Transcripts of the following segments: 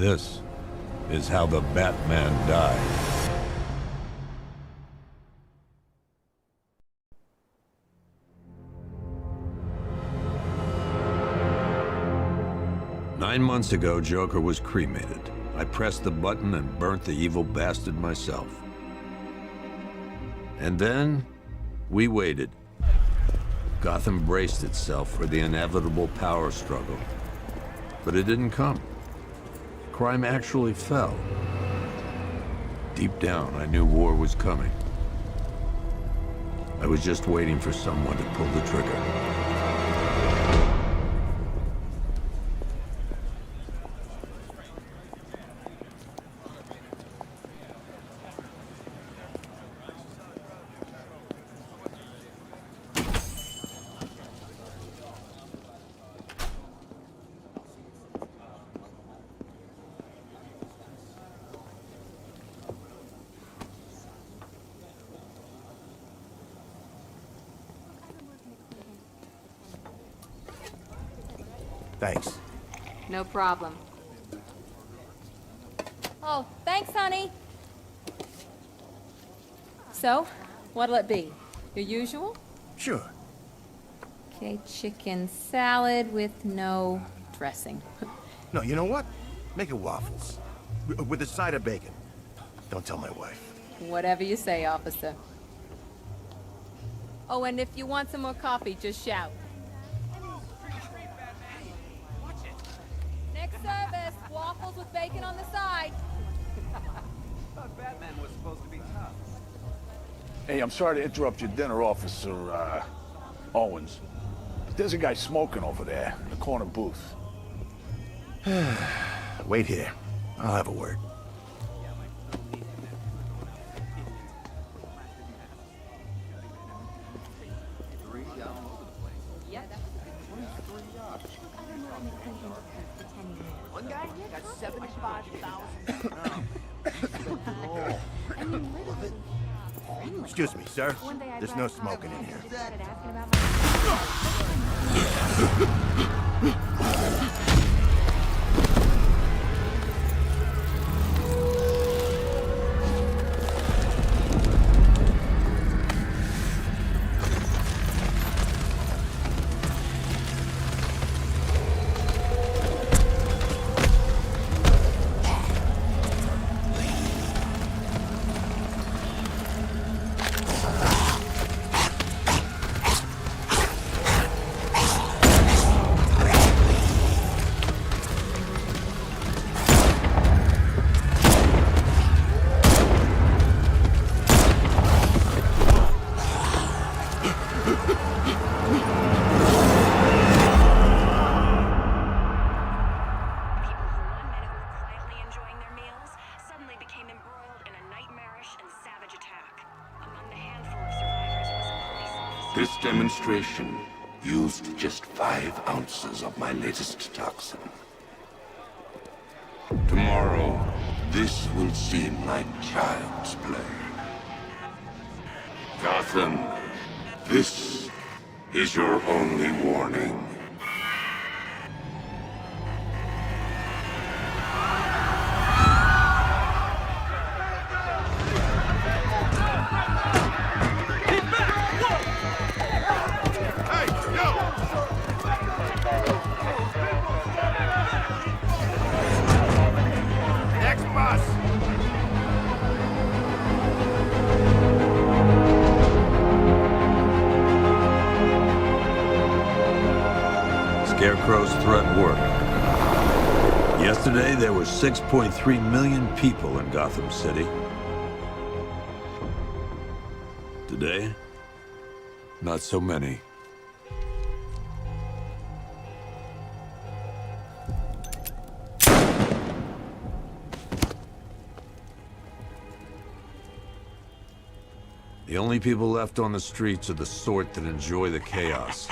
This is how the Batman died. Nine months ago, Joker was cremated. I pressed the button and burnt the evil bastard myself. And then, we waited. Gotham braced itself for the inevitable power struggle. But it didn't come. Crime actually fell. Deep down, I knew war was coming. I was just waiting for someone to pull the trigger. Thanks. No problem. Oh, thanks, honey. So, what'll it be? Your usual? Sure. Okay, chicken salad with no dressing. No, you know what? Make it waffles. With a side of bacon. Don't tell my wife. Whatever you say, officer. Oh, and if you want some more coffee, just shout. Next service, waffles with bacon on the side. Thought Batman was supposed to be tough. Hey, I'm sorry to interrupt your dinner, Officer, Owens. But there's a guy smoking over there in the corner booth. Wait here. I'll have a word. One guy got 75,000. Excuse me, sir. There's no smoking in here. This demonstration used just 5 ounces of my latest toxin. Tomorrow, this will seem like child's play. Gotham, this is your only warning. Scarecrow's threat worked. Yesterday, there were 6.3 million people in Gotham City. Today, not so many. The only people left on the streets are the sort that enjoy the chaos.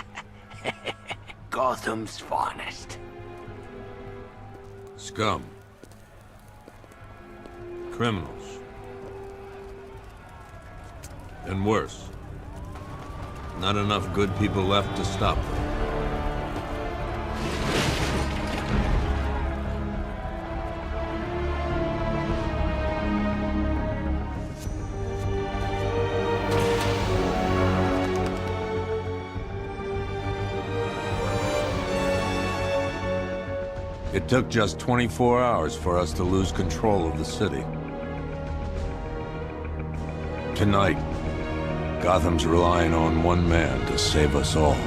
Gotham's finest. Scum. Criminals. And worse. Not enough good people left to stop them. Took just 24 hours for us to lose control of the city. Tonight, Gotham's relying on one man to save us all.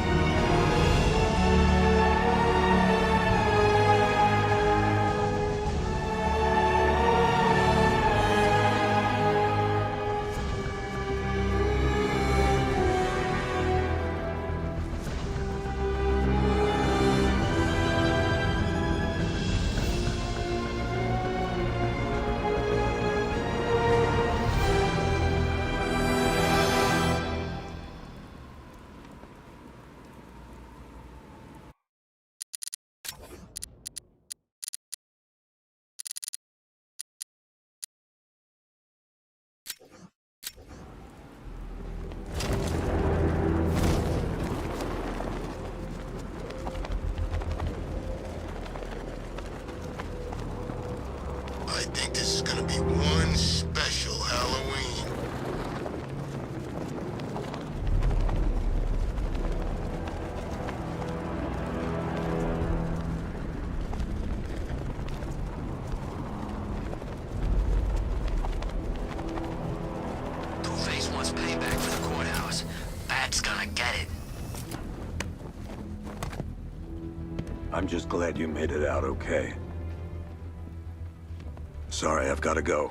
I think this is gonna be one special Halloween. Two-Face wants payback for the courthouse. Bat's gonna get it. I'm just glad you made it out okay. Sorry, I've got to go.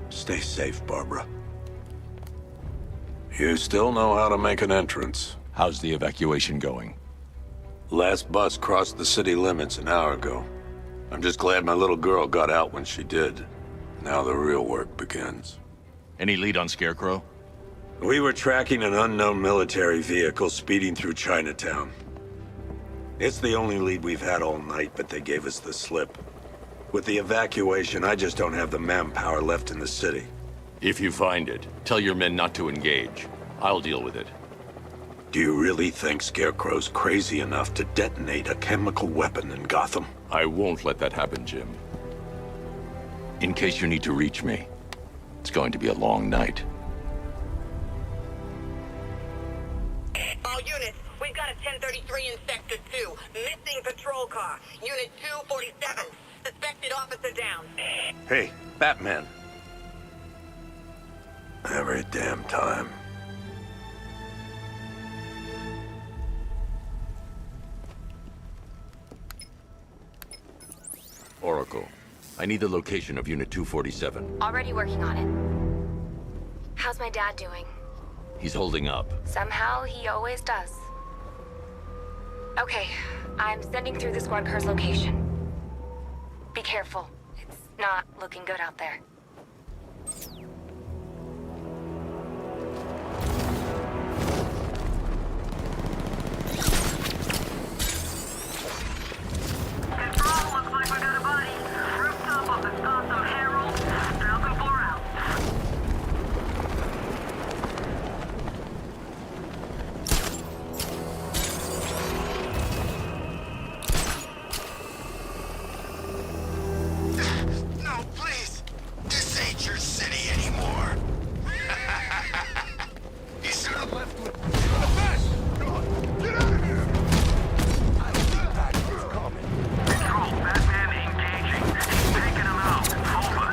Stay safe, Barbara. You still know how to make an entrance. How's the evacuation going? Last bus crossed the city limits an hour ago. I'm just glad my little girl got out when she did. Now the real work begins. Any lead on Scarecrow? We were tracking an unknown military vehicle speeding through Chinatown. It's the only lead we've had all night, but they gave us the slip. With the evacuation, I just don't have the manpower left in the city. If you find it, tell your men not to engage. I'll deal with it. Do you really think Scarecrow's crazy enough to detonate a chemical weapon in Gotham? I won't let that happen, Jim. In case you need to reach me, it's going to be a long night. All units, we've got a 1033 in Sector 2. Missing patrol car. Unit 247. Suspected officer down. Hey, Batman. Every damn time. Oracle, I need the location of Unit 247. Already working on it. How's my dad doing? He's holding up. Somehow, he always does. Okay, I'm sending through the squad car's location. Be careful. It's not looking good out there. Control, looks like we got a body. Rooftop of the Gotham Herald. Falcon 4 out. No, please. This ain't your city anymore. You should have left with the best. Come on, get out of here. I don't think that was coming. Control, Batman engaging. He's taking him out. Over.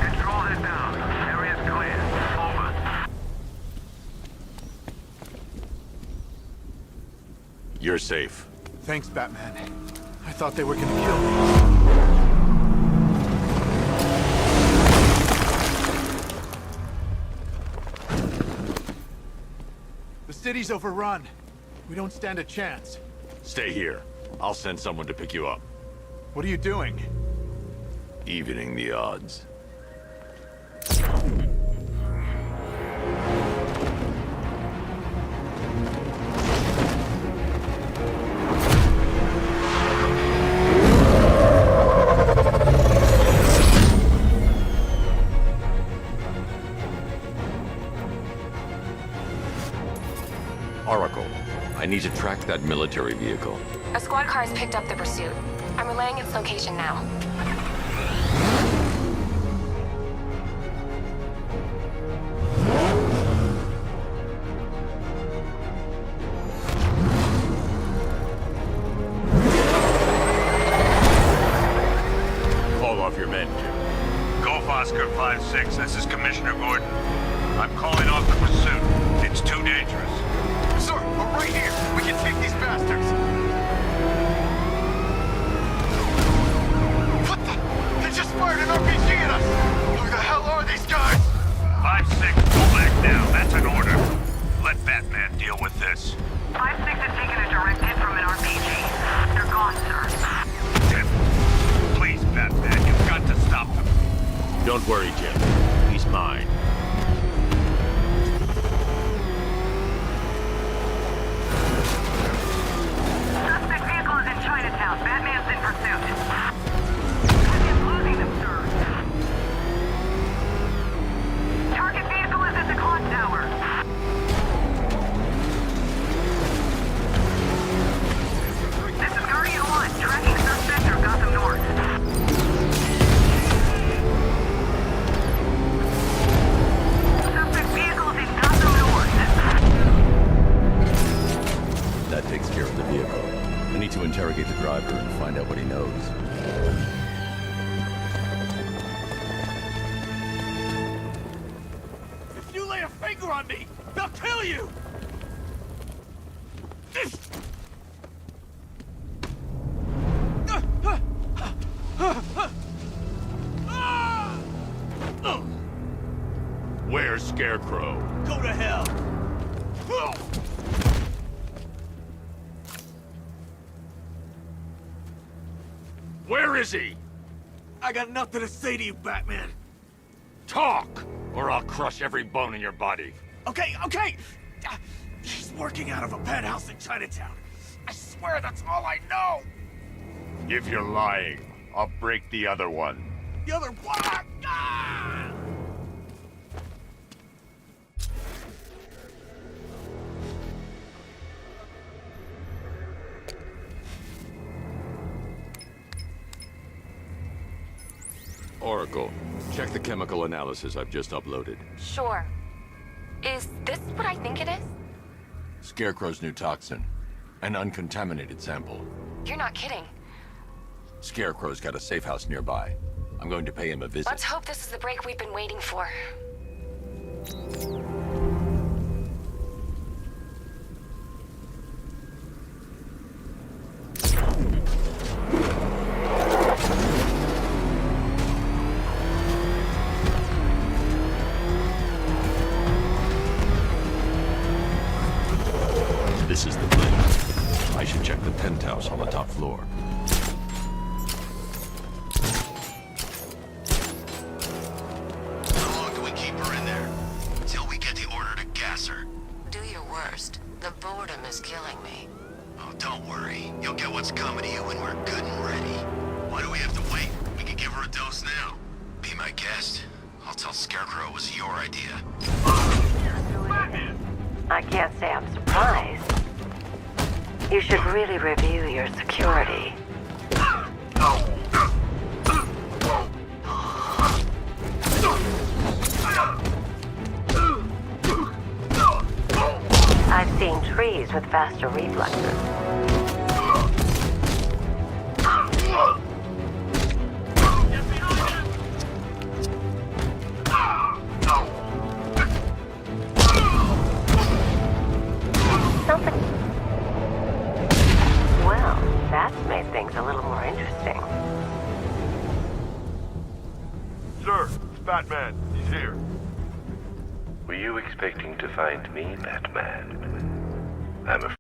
Control head down. Area's clear. Over. You're safe. Thanks, Batman. I thought they were gonna kill me. The city's overrun. We don't stand a chance. Stay here. I'll send someone to pick you up. What are you doing? Evening the odds. Oracle, I need need to track that military vehicle. A squad car has picked up the pursuit. I'm relaying its location now. Call off your men, Jim. Golf Oscar 5-6, this is Commissioner Gordon. I'm calling off the pursuit. It's too dangerous. Sir, we're right here. We can take these bastards. What the? They just fired an RPG at us. Who the hell are these guys? 5-6, pull back down. That's an order. Let Batman deal with this. 5-6 has taken a direct hit from an RPG. They're gone, sir. Jim, please, Batman, you've got to stop them. Don't worry, Jim. He's mine. Suspect vehicle is in Chinatown. Batman's in pursuit. Batman's losing them, sir. Target vehicle is at the clock tower. This is Guardian 1, tracking suspect near Gotham North. Suspect vehicle's in Gotham North. That takes care of the vehicle. I need to interrogate the driver and find out what he knows. If you lay a finger on me, they'll kill you. Where's Scarecrow? Go to hell. Where is he? I got nothing to say to you, Batman. Talk, or I'll crush every bone in your body. Okay, okay. He's working out of a penthouse in Chinatown. I swear that's all I know. If you're lying, I'll break the other one. The other one. Ah! Oracle, check the chemical analysis I've just uploaded. Sure. Is this what I think it is? Scarecrow's new toxin. An uncontaminated sample. You're not kidding. Scarecrow's got a safe house nearby. I'm going to pay him a visit. Let's hope this is the break we've been waiting for. This is the place. I should check the penthouse on the top floor. How long do we keep her in there? Till we get the order to gas her. Do your worst. The boredom is killing me. Oh, don't worry. You'll get what's coming to you when we're good and ready. Why do we have to wait? We can give her a dose now. Be my guest. I'll tell Scarecrow it was your idea. I can't say I'm surprised. You should really review your security. I've seen trees with faster reflexes. Something. Well, that's made things a little more interesting. Sir, it's Batman. He's here. Were you expecting to find me, Batman? I'm afraid.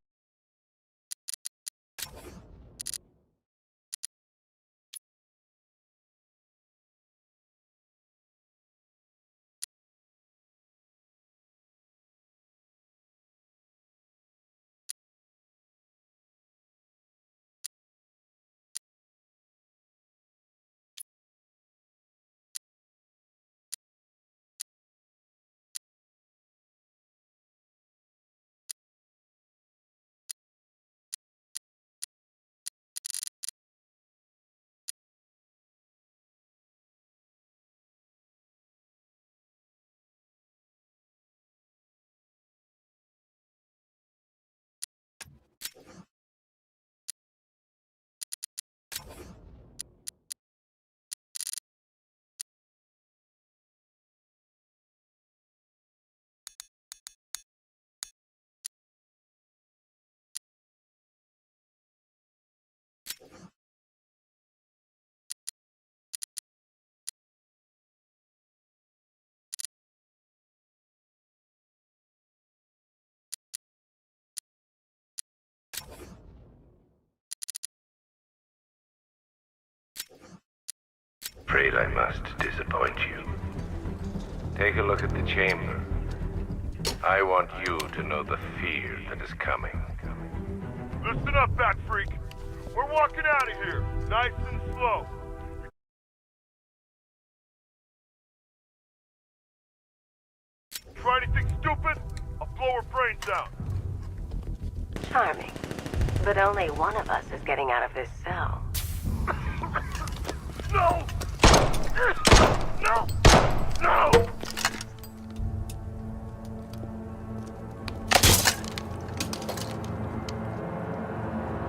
Afraid I must disappoint you. Take a look at the chamber. I want you to know the fear that is coming. Listen up, Bat Freak. We're walking out of here, nice and slow. Try anything stupid, I'll blow her brains out. Charming. But only one of us is getting out of this cell. No! No! No!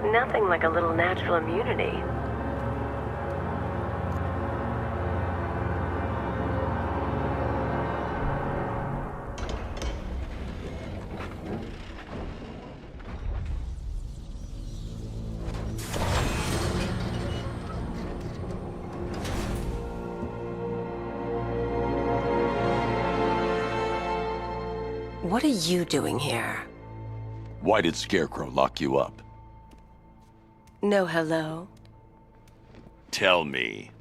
Nothing like a little natural immunity. What are you doing here? Why did Scarecrow lock you up? No hello? Tell me.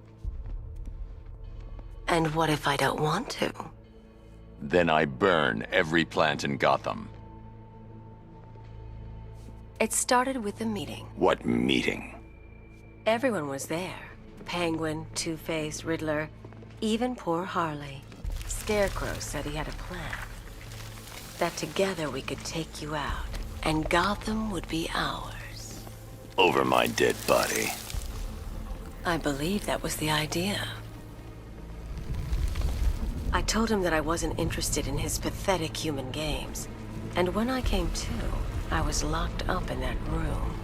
And what if I don't want to? Then I burn every plant in Gotham. It started with a meeting. What meeting? Everyone was there. Penguin, Two-Face, Riddler, even poor Harley. Scarecrow said he had a plan. That together we could take you out, and Gotham would be ours. Over my dead body. I believe that was the idea. I told him that I wasn't interested in his pathetic human games. And when I came to, I was locked up in that room.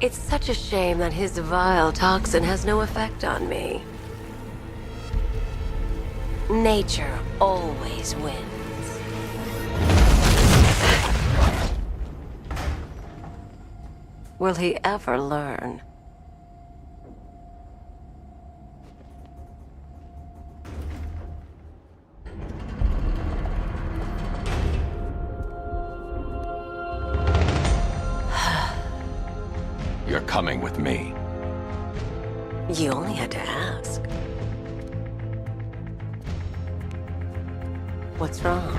It's such a shame that his vile toxin has no effect on me. Nature always wins. Will he ever learn? You're coming with me. You only had to ask. What's wrong?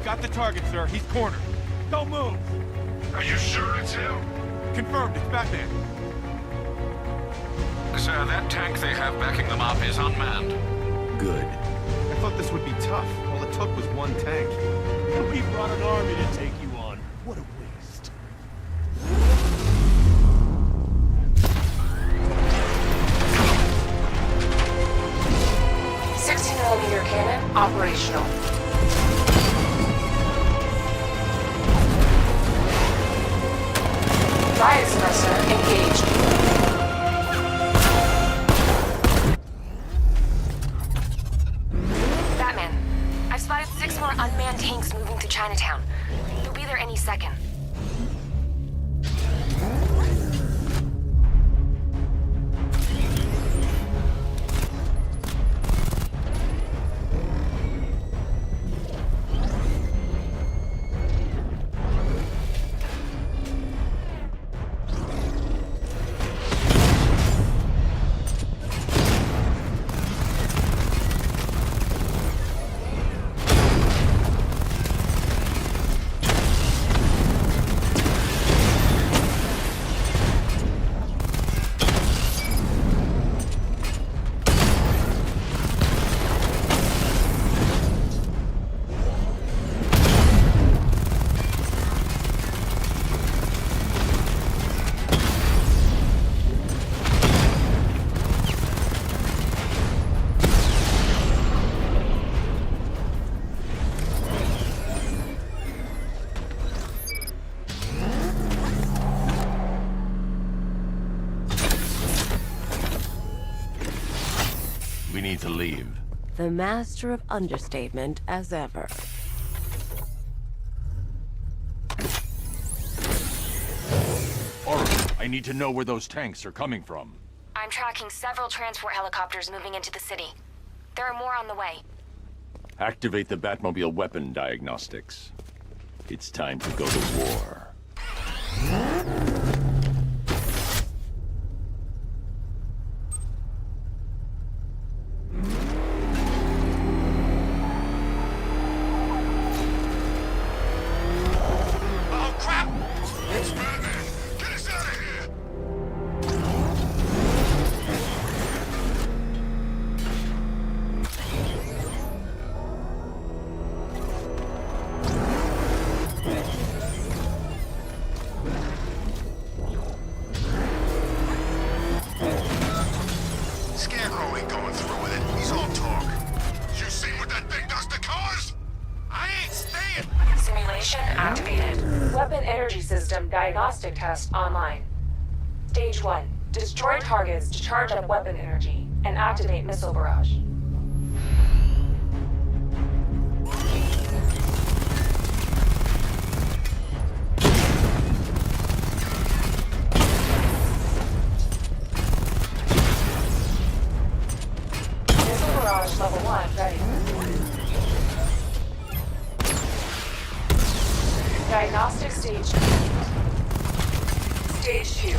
Got the target, sir. He's cornered. Don't move. Are you sure it's him? Confirmed. It's Batman. Sir, that tank they have backing them up is unmanned. Good. I thought this would be tough. All it took was one tank. We brought an army to take you on. What a waste. 60mm cannon operational. Riot suppressor engaged. Batman, I've spotted 6 more unmanned tanks moving through Chinatown. You'll be there any second. We need to leave. The master of understatement as ever. Aura, I need to know where those tanks are coming from. I'm tracking several transport helicopters moving into the city. There are more on the way. Activate the Batmobile weapon diagnostics. It's time to go to war. Oh, crap! It's Batman! Get us out of here! Scarecrow ain't going through with it. He's all talk. You seen what that thing does to cars? I ain't staying! Simulation activated. Weapon energy system diagnostic test online. Stage 1. Destroy targets to charge up weapon energy and activate missile barrage. Missile barrage level 1 ready. Diagnostic stage complete. Stage 2.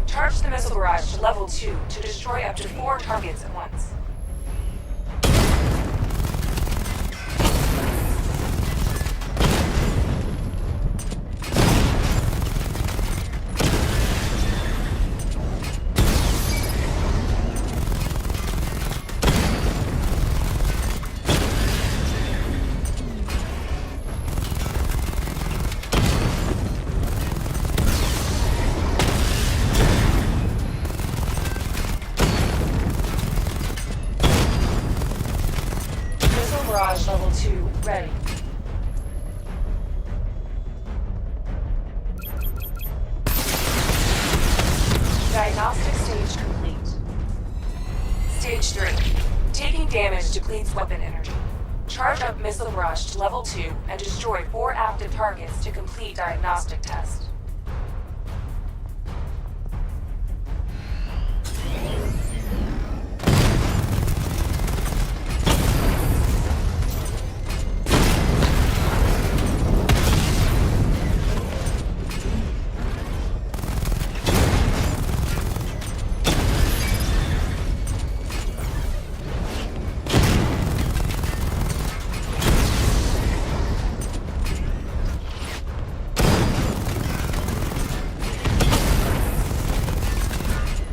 Charge the missile barrage to level 2 to destroy up to 4 targets at once. Missile barrage level 2 ready. Diagnostic stage complete. Stage 3. Taking damage depletes weapon energy. Charge up missile barrage to level 2 and destroy 4 active targets to complete diagnostic test.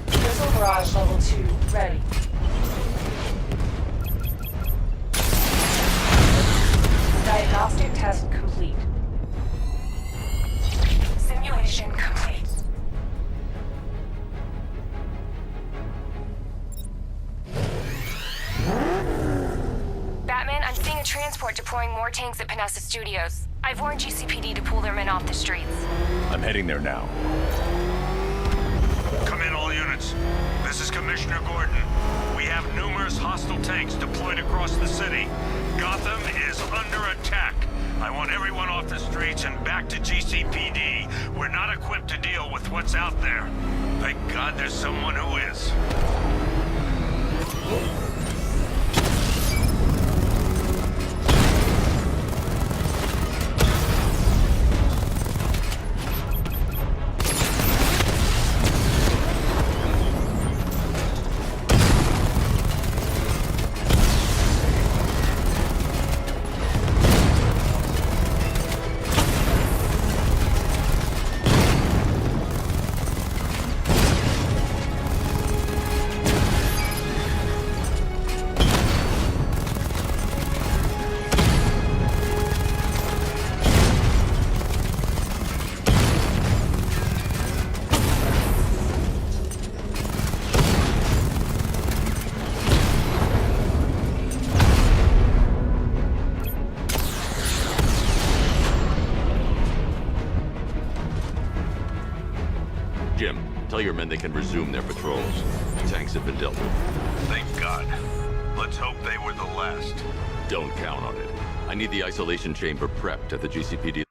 Missile barrage level 2 ready. Diagnostic test complete. Simulation complete. Batman, I'm seeing a transport deploying more tanks at Panessa Studios. I've warned GCPD to pull their men off the streets. I'm heading there now. Come in, all units. This is Commissioner Gordon. We have numerous hostile tanks deployed across the city. Gotham is under attack. I want everyone off the streets and back to GCPD. We're not equipped to deal with what's out there. Thank God there's someone who is. Jim, tell your men they can resume their patrols. Tanks have been dealt with. Thank God. Let's hope they were the last. Don't count on it. I need the isolation chamber prepped at the GCPD.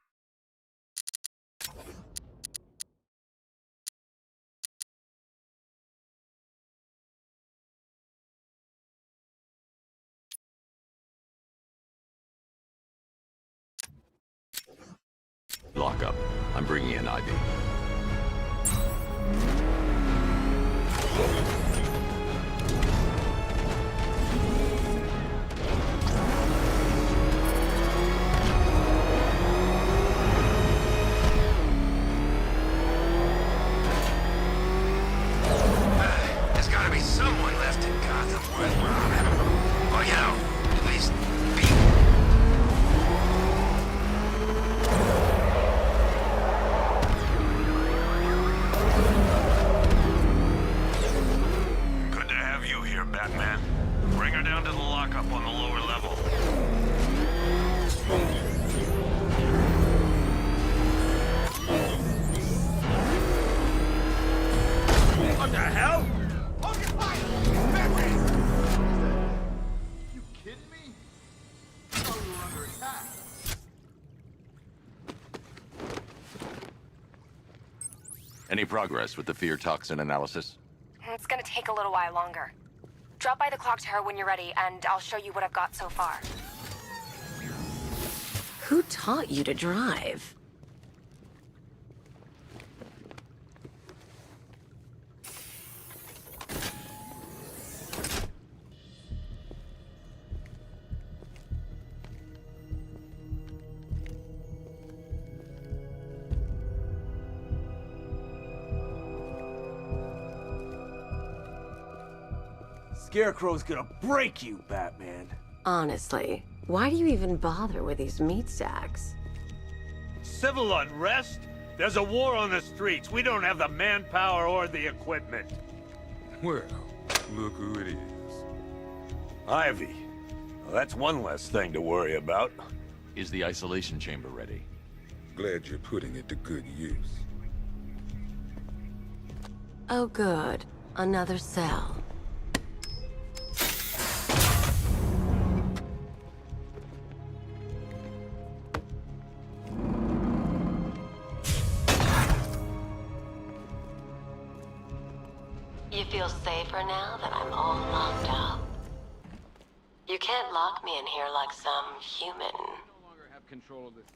Lock up. I'm bringing in Ivy. There's gotta be someone left in Gotham worth robbing. Or, you know, at least Good to have you here, Batman. Bring her down to the lockup on the lower level. What the hell? Hold your fire! Batman! You kidding me? I thought we were under attack. Any progress with the fear toxin analysis? It's gonna take a little while longer. Drop by the clock tower when you're ready, and I'll show you what I've got so far. Who taught you to drive? Scarecrow's gonna break you, Batman. Honestly, why do you even bother with these meat sacks? Civil unrest? There's a war on the streets. We don't have the manpower or the equipment. Well, look who it is. Ivy. Well, that's one less thing to worry about. Is the isolation chamber ready? Glad you're putting it to good use. Oh good, another cell. You feel safer now that I'm all locked up? You can't lock me in here like some human.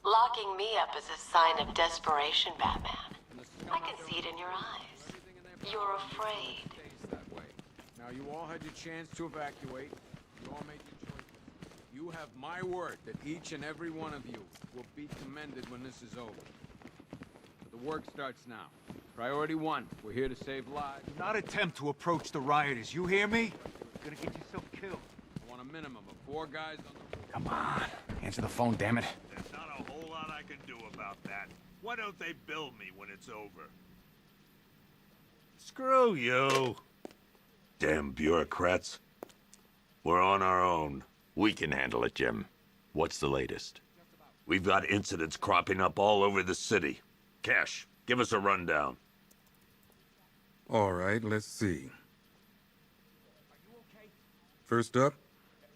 Locking me up is a sign of desperation, Batman. I can see it in your eyes. You're afraid. Now, you all had your chance to evacuate. You all made your choices. You have my word that each and every one of you will be commended when this is over. But the work starts now. Priority 1, we're here to save lives. Do not attempt to approach the rioters, you hear me? You're gonna get yourself killed. I want a minimum of 4 guys on the roof. Come on. Answer the phone, damn it. There's not a whole lot I can do about that. Why don't they bill me when it's over? Screw you. Damn bureaucrats. We're on our own. We can handle it, Jim. What's the latest? We've got incidents cropping up all over the city. Cash, give us a rundown. All right, let's see. First up,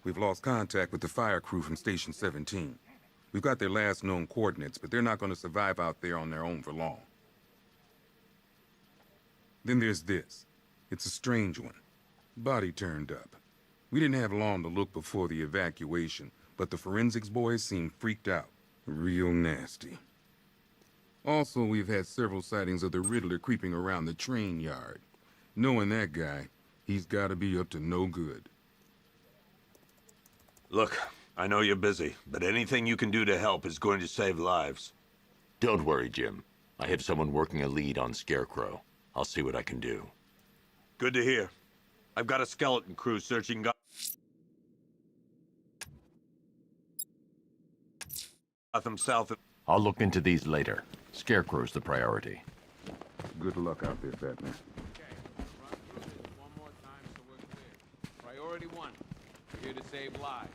we've lost contact with the fire crew from Station 17. We've got their last known coordinates, but they're not going to survive out there on their own for long. Then there's this. It's a strange one. Body turned up. We didn't have long to look before the evacuation, but the forensics boys seemed freaked out. Real nasty. Also, we've had several sightings of the Riddler creeping around the train yard. Knowing that guy, he's got to be up to no good. Look, I know you're busy, but anything you can do to help is going to save lives. Don't worry, Jim. I have someone working a lead on Scarecrow. I'll see what I can do. Good to hear. I've got a skeleton crew searching Gotham South. I'll look into these later. Scarecrow's the priority. Good luck out there, Batman. Okay, run through this one more time so we're clear. Priority 1, we're here to save lives.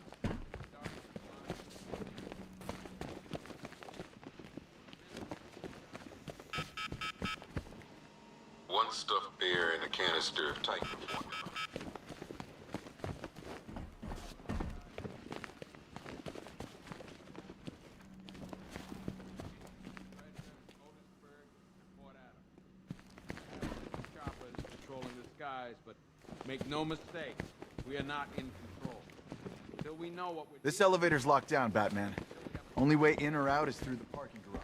One stuffed bear and a canister of Titan formula. But make no mistake, we are not in control. Until we know what we're This elevator's locked down, Batman. Only way in or out is through the parking garage.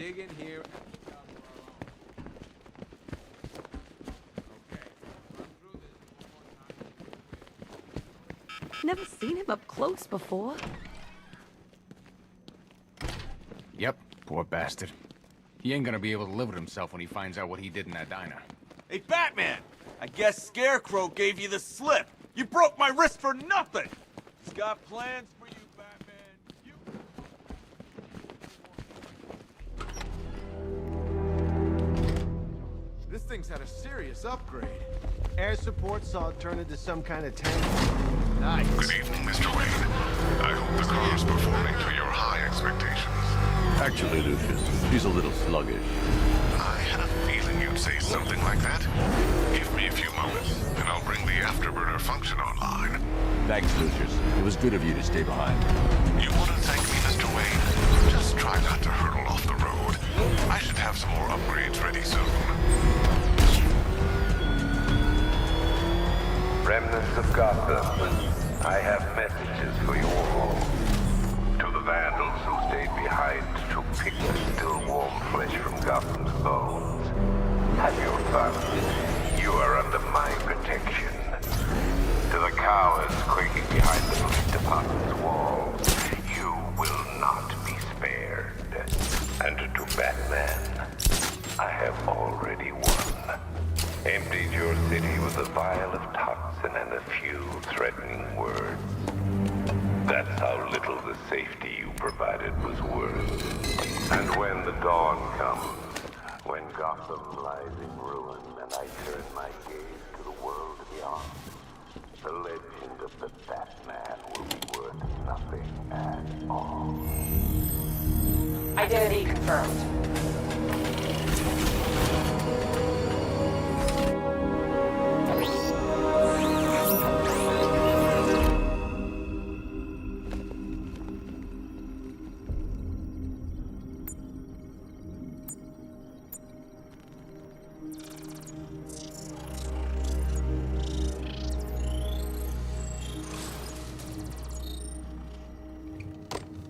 dig in here and look out for our own. Okay, run through this one more time. Never seen him up close before. Yep, poor bastard. He ain't gonna be able to live with himself when he finds out what he did in that diner. Hey, Batman! I guess Scarecrow gave you the slip. You broke my wrist for nothing! He's got plans for you, Batman. This thing's had a serious upgrade. Air support saw it turn into some kind of tank. Nice. Good evening, Mr. Wayne. I hope the car's performing to your high expectations. Actually, Lucius, he's a little sluggish. I had a feeling you'd say something like that. Give me a few moments, and I'll bring the afterburner function online. Thanks, Lucius. It was good of you to stay behind. You want to thank me, Mr. Wayne? Just try not to hurtle off the road. I should have some more upgrades ready soon. Remnants of Gotham, I have messages for you all. To the vandals who stayed behind to pick the still warm flesh from Gotham's bones, have your fun. You are under my protection. To the cowards quaking behind the police department's walls, you will not be spared. And to Batman, I have already won. Emptied your city with a vial of toxin and a few threatening words. That's how little the safety you provided was worth. And when the dawn comes, when Gotham lies in ruin and I turn my gaze to the world beyond, the legend of the Batman will be worth nothing at all. Identity confirmed.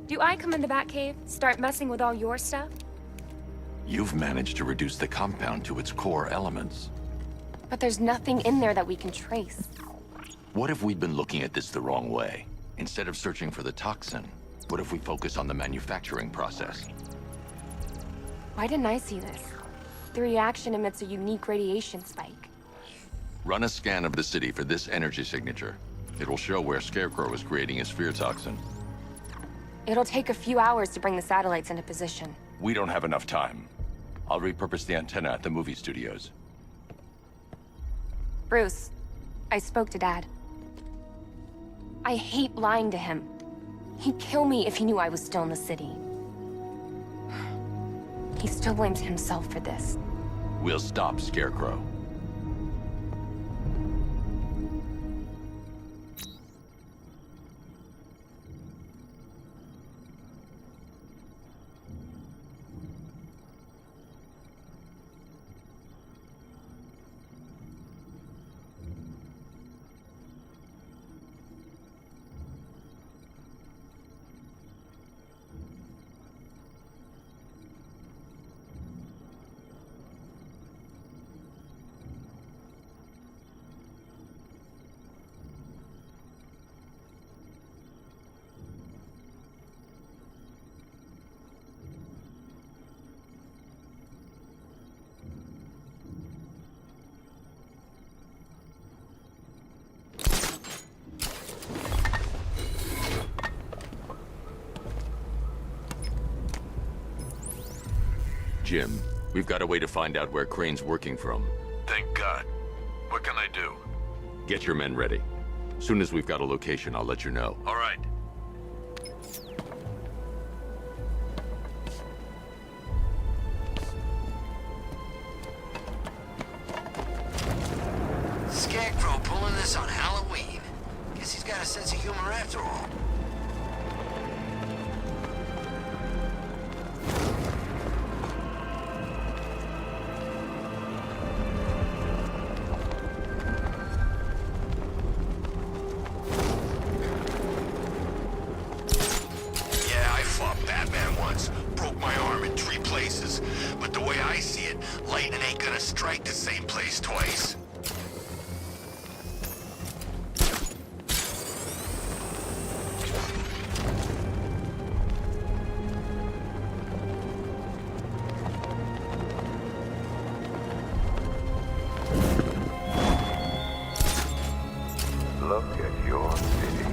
Do I come in the Batcave, start messing with all your stuff? You've managed to reduce the compound to its core elements. But there's nothing in there that we can trace. What if we'd been looking at this the wrong way? Instead of searching for the toxin, what if we focus on the manufacturing process? Why didn't I see this? The reaction emits a unique radiation spike. Run a scan of the city for this energy signature. It'll show where Scarecrow is creating his fear toxin. It'll take a few hours to bring the satellites into position. We don't have enough time. I'll repurpose the antenna at the movie studios. Bruce, I spoke to Dad. I hate lying to him. He'd kill me if he knew I was still in the city. He still blames himself for this. We'll stop Scarecrow. Jim, we've got a way to find out where Crane's working from. Thank God. What can I do? Get your men ready. Soon as we've got a location, I'll let you know. All right. Scarecrow pulling this on Halloween. Guess he's got a sense of humor after all. Batman once broke my arm in 3 places. look at your city.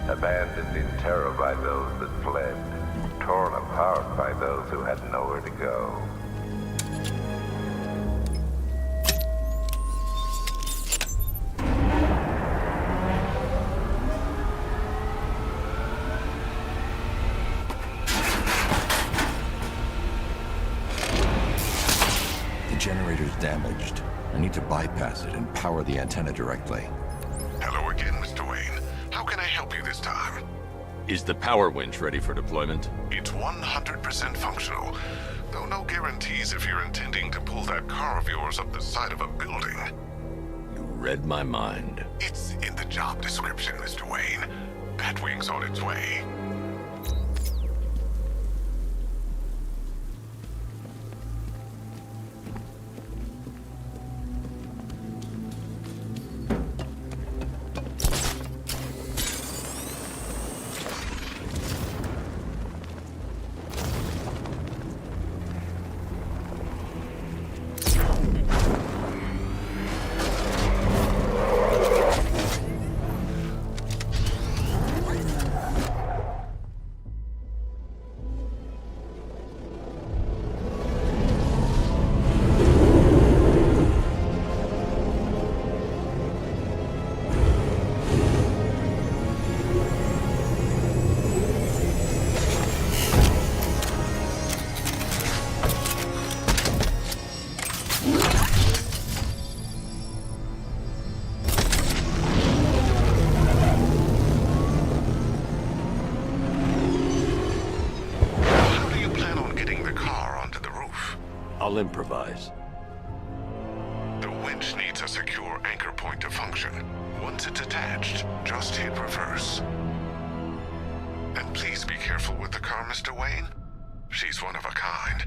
Abandoned in terror by those that fled. Torn apart by those who had nowhere to go. The generator's damaged. I need to bypass it and power the antenna directly. Hello again, Mr. Wayne. How can I help you this time? Is the power winch ready for deployment? It's 100% functional, though no guarantees if you're intending to pull that car of yours up the side of a building. You read my mind. It's in the job description, Mr. Wayne. Batwing's on its way. I'll improvise. The winch needs a secure anchor point to function. Once it's attached, just hit reverse. And please be careful with the car, Mr. Wayne. She's one of a kind.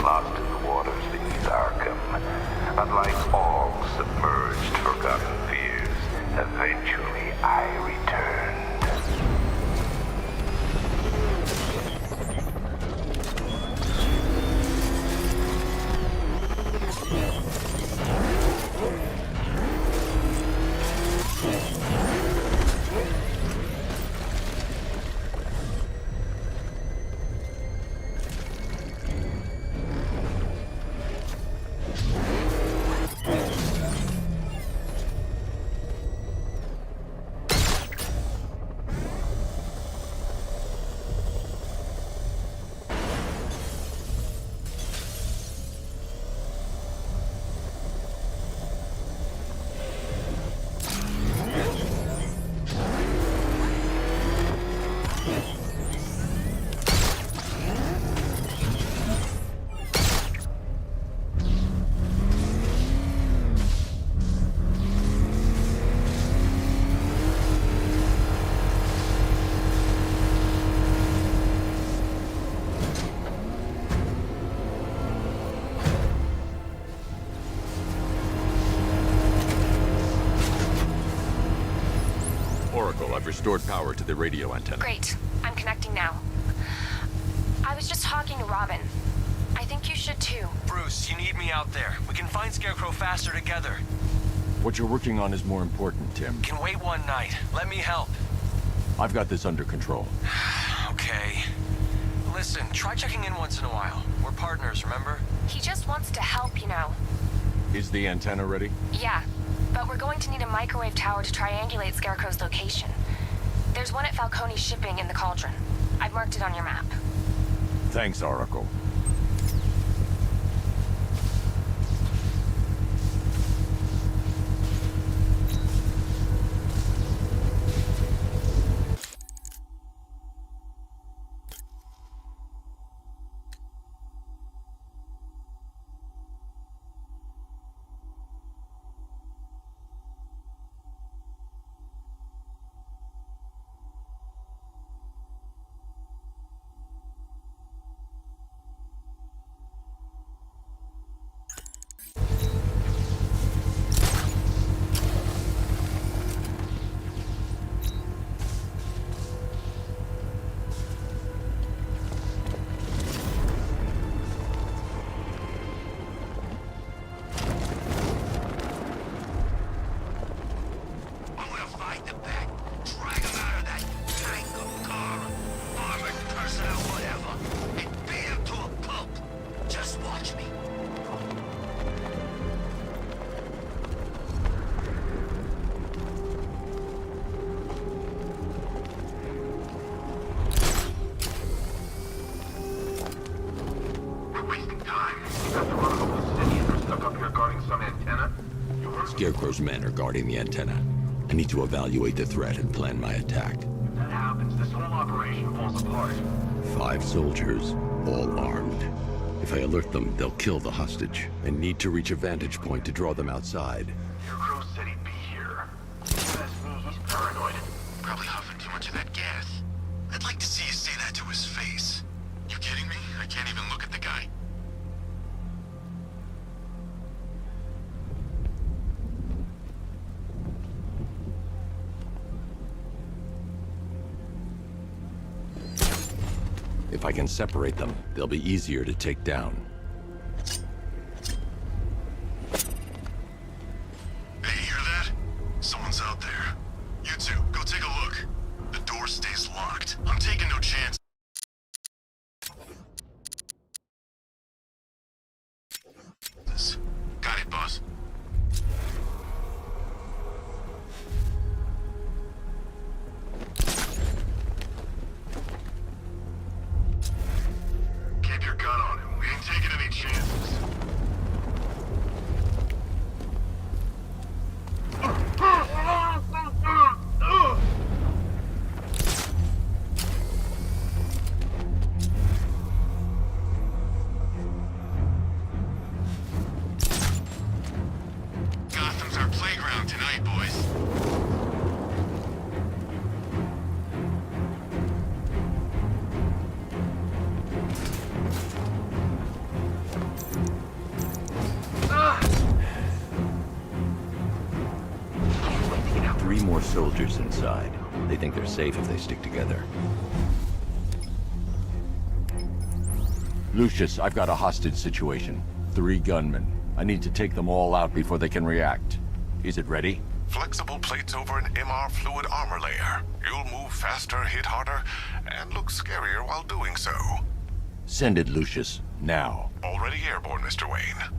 Lost in the waters beneath Arkham. Unlike all submerged, forgotten fears, eventually I returned. restored power to the radio antenna. Great. I'm connecting now. I was just talking to Robin. I think you should too. Bruce, you need me out there. We can find Scarecrow faster together. What you're working on is more important, Tim. Can wait one night. Let me help. I've got this under control. Okay. Listen, try checking in once in a while. We're partners, remember? He just wants to help, you know. Is the antenna ready? Yeah, but we're going to need a microwave tower to triangulate Scarecrow's location. There's one at Falcone's shipping in the Cauldron. I've marked it on your map. Thanks, Oracle. Scarecrow's men are guarding the antenna. I need to evaluate the threat and plan my attack. If that happens, this whole operation falls apart. 5 soldiers, all armed. If I alert them, they'll kill the hostage. I need to reach a vantage point to draw them outside. Scarecrow said he'd be here. That's me, he's paranoid. Probably huffing too much of that gas. I'd like to see you say that to his face. You kidding me? I can't even look at the guy. If I can separate them, they'll be easier to take down. Hey, you hear that? Someone's out there. You two, go take a look. The door stays locked. I'm taking no chance. Got it, boss. Keep your gun on him. We ain't taking any chances. Gotham's our playground tonight, boys. Three more soldiers inside. They think they're safe if they stick together. Lucius, I've got a hostage situation. 3 gunmen. I need to take them all out before they can react. Is it ready? Flexible plates over an MR fluid armor layer. You'll move faster, hit harder, and look scarier while doing so. Send it, Lucius. Now. Already airborne, Mr. Wayne.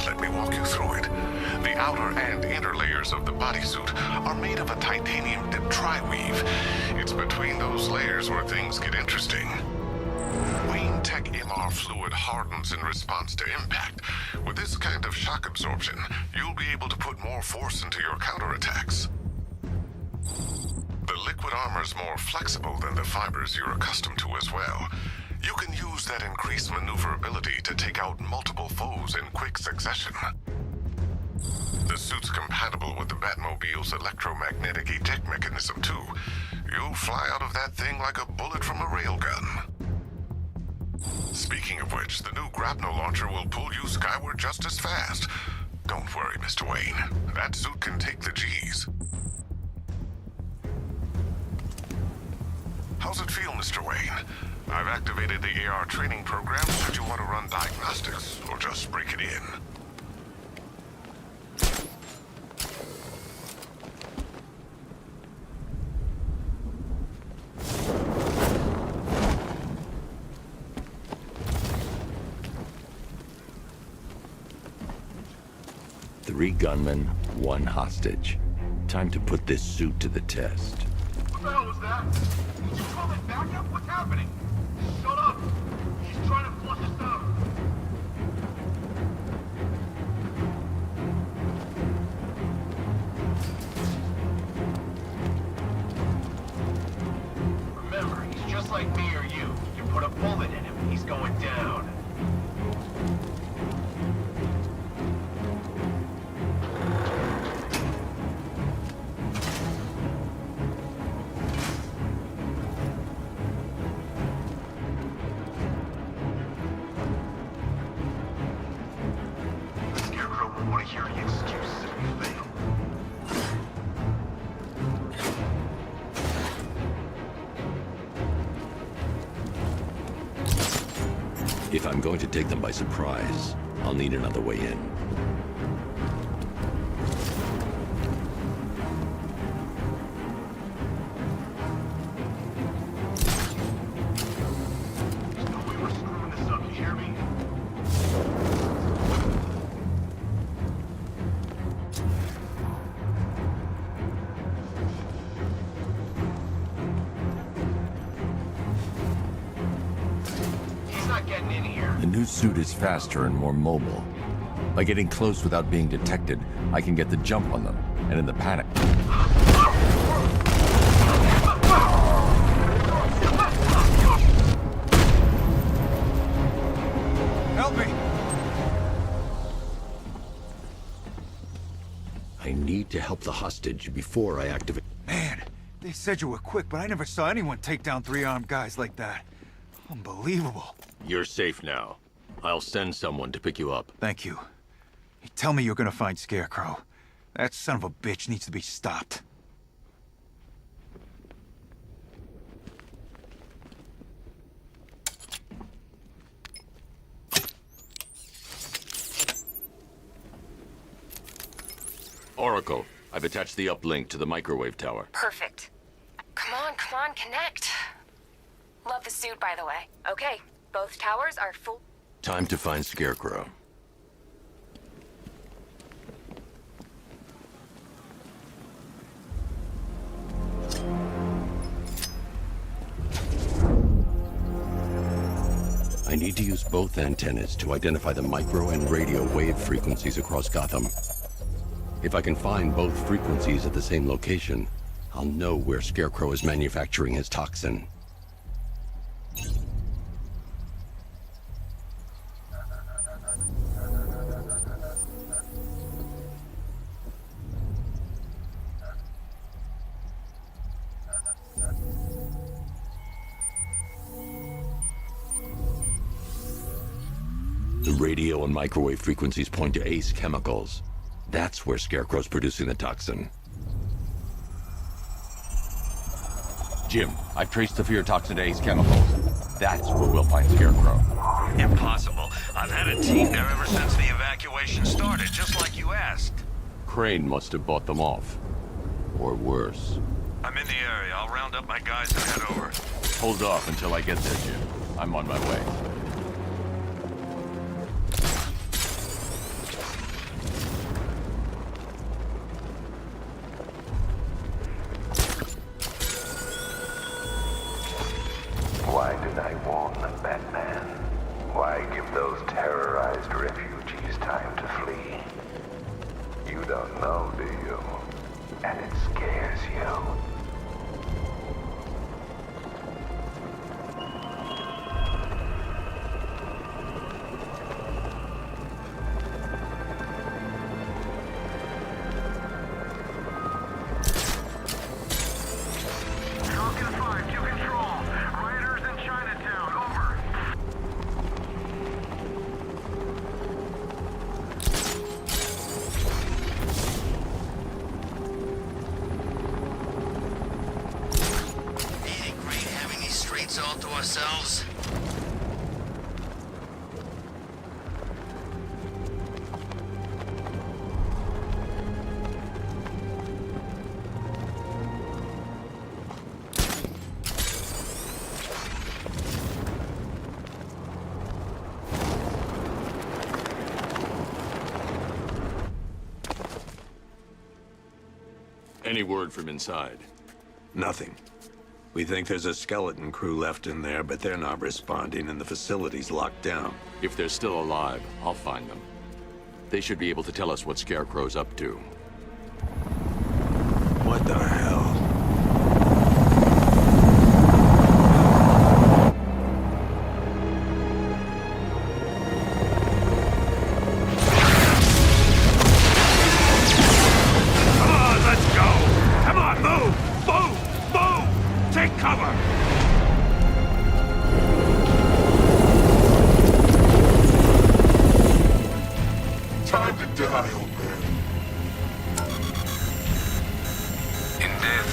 Let me walk you through it. The outer and inner layers of the bodysuit are made of a titanium-dipped tri-weave. It's between those layers where things get interesting. Wayne Tech MR fluid hardens in response to impact. With this kind of shock absorption, you'll be able to put more force into your counterattacks. The liquid armor's more flexible than the fibers you're accustomed to as well. You can use that increased maneuverability to take out multiple foes in quick succession. The suit's compatible with the Batmobile's electromagnetic eject mechanism, too. You'll fly out of that thing like a bullet from a railgun. Speaking of which, the new grapnel launcher will pull you skyward just as fast. Don't worry, Mr. Wayne. That suit can take the G's. How's it feel, Mr. Wayne? I've activated the AR training program should you want to run diagnostics, or just break it in. Three gunmen, one hostage. Time to put this suit to the test. What the hell was that? Did you call it backup? What's happening? Shut up! He's trying to flush us out. Remember, he's just like me or you. You put a bullet in him, he's going down. If I'm going to take them by surprise, I'll need another way in. There's no way we're screwing this up, you hear me? The new suit is faster and more mobile. By getting close without being detected, I can get the jump on them, and in the panic. Help me! I need to help the hostage before I activate. Man, they said you were quick, but I never saw anyone take down three armed guys like that. Unbelievable. You're safe now. I'll send someone to pick you up. Thank you. You tell me you're gonna find Scarecrow. That son of a bitch needs to be stopped. Oracle, I've attached the uplink to the microwave tower. Perfect. Come on, connect. Love the suit, by the way. Okay, both towers are full. Time to find Scarecrow. I need to use both antennas to identify the micro and radio wave frequencies across Gotham. If I can find both frequencies at the same location, I'll know where Scarecrow is manufacturing his toxin. The radio and microwave frequencies point to Ace Chemicals. That's where Scarecrow's producing the toxin. Jim, I've traced the fear toxin to Ace Chemicals. That's where we'll find Scarecrow. Impossible. I've had a team there ever since the evacuation started, just like you asked. Crane must have bought them off. Or worse. I'm in the area. I'll round up my guys and head over. Hold off until I get there, Jim. I'm on my way. refugees time to flee. You don't know, do you? And it scares you. All to ourselves. Any word from inside? Nothing. We think there's a skeleton crew left in there, but they're not responding and the facility's locked down. If they're still alive, I'll find them. They should be able to tell us what Scarecrow's up to. What the hell? Come on, let's go! Come on, move! Move! Move! Take cover! Time to die, old man. In death,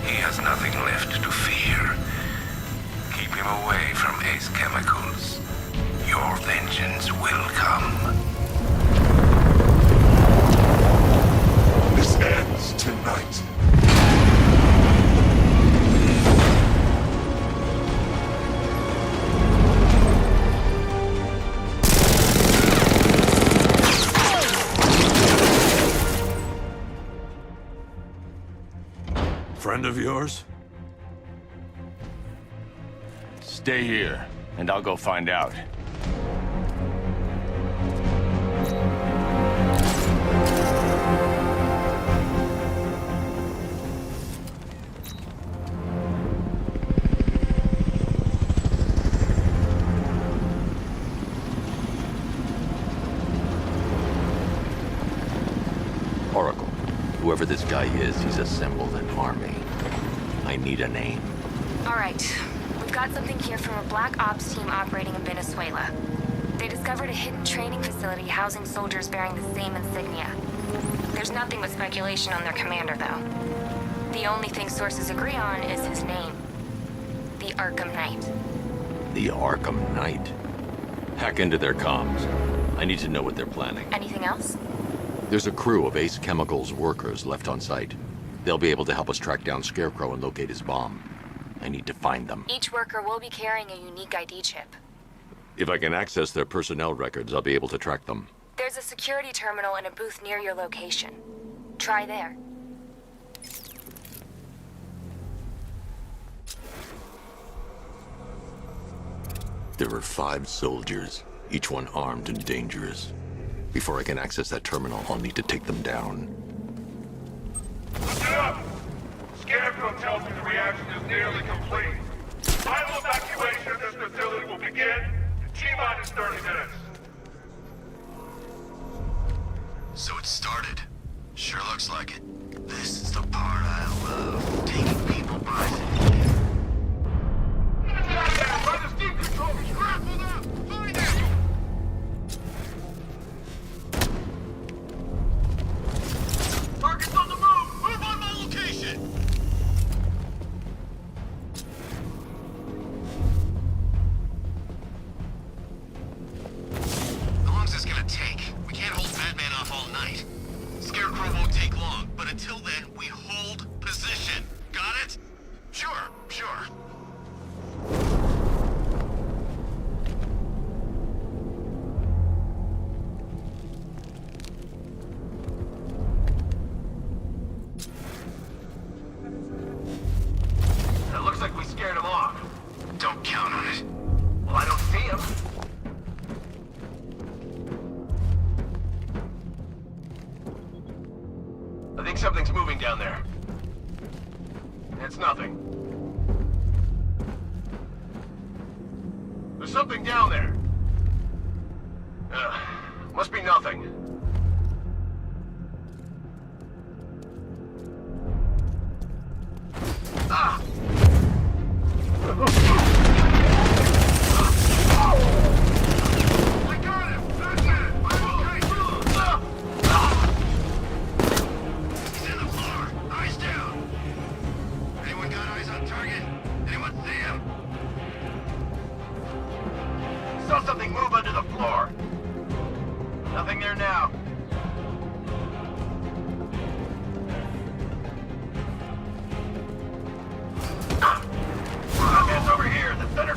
he has nothing left to fear. Keep him away from Ace Chemicals. Your vengeance will come. This ends tonight. Friend of yours? Stay here, and I'll go find out. Oracle, whoever this guy is, he's assembled an army. I need a name. All right. We've got something here from a Black Ops team operating in Venezuela. They discovered a hidden training facility housing soldiers bearing the same insignia. There's nothing but speculation on their commander, though. The only thing sources agree on is his name. The Arkham Knight. The Arkham Knight? Hack into their comms. I need to know what they're planning. Anything else? There's a crew of Ace Chemicals workers left on site. They'll be able to help us track down Scarecrow and locate his bomb. I need to find them. Each worker will be carrying a unique ID chip. If I can access their personnel records, I'll be able to track them. There's a security terminal in a booth near your location. Try there. There are 5 soldiers, each one armed and dangerous. Before I can access that terminal, I'll need to take them down. Listen up! Scarecrow tells me the reaction is nearly complete. Final evacuation of this facility will begin in T-minus 30 minutes. So it started. Sure looks like it. This is the part I love. Taking people by the Brothers, deep control! Grapple them! Find it! Target's on the move! Move on my location! How long's this gonna take? We can't hold Batman off all night. Scarecrow won't take long, but until then, we hold position. think something's moving down there. It's nothing. There's something down there. Must be nothing. Ah! I got him! That's it! I'm okay! He's in the floor! Eyes down! Anyone got eyes on target? Anyone see him? Saw something move under the floor! Nothing there now. Batman's over here in the center.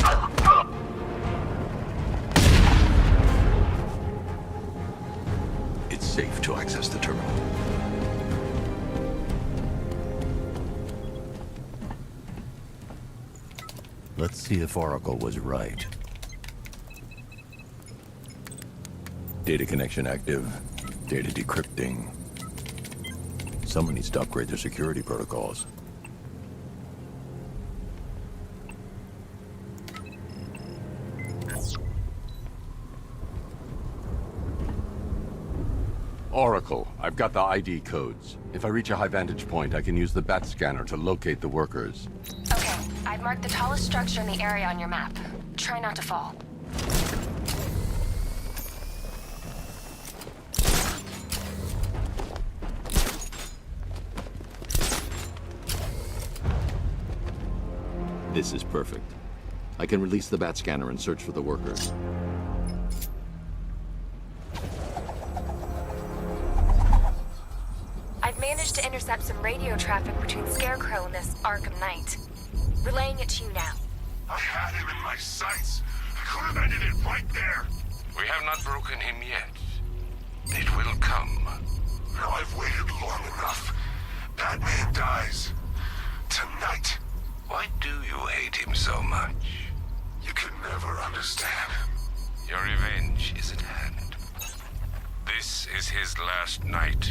It's safe to access the terminal. Let's see if Oracle was right. Data connection active. Data decrypting. Someone needs to upgrade their security protocols. Oracle, I've got the ID codes. If I reach a high vantage point, I can use the bat scanner to locate the workers. Okay, I've marked the tallest structure in the area on your map. Try not to fall. This is perfect. I can release the bat scanner and search for the workers. I've managed to intercept some radio traffic between Scarecrow and this Arkham Knight. Relaying it to you now. I had him in my sights. I could have ended it right there. We have not broken him yet. It will come. Now I've waited long enough. Batman dies. Tonight. Why do you hate him so much? You can never understand. Your revenge is at hand. This is his last night.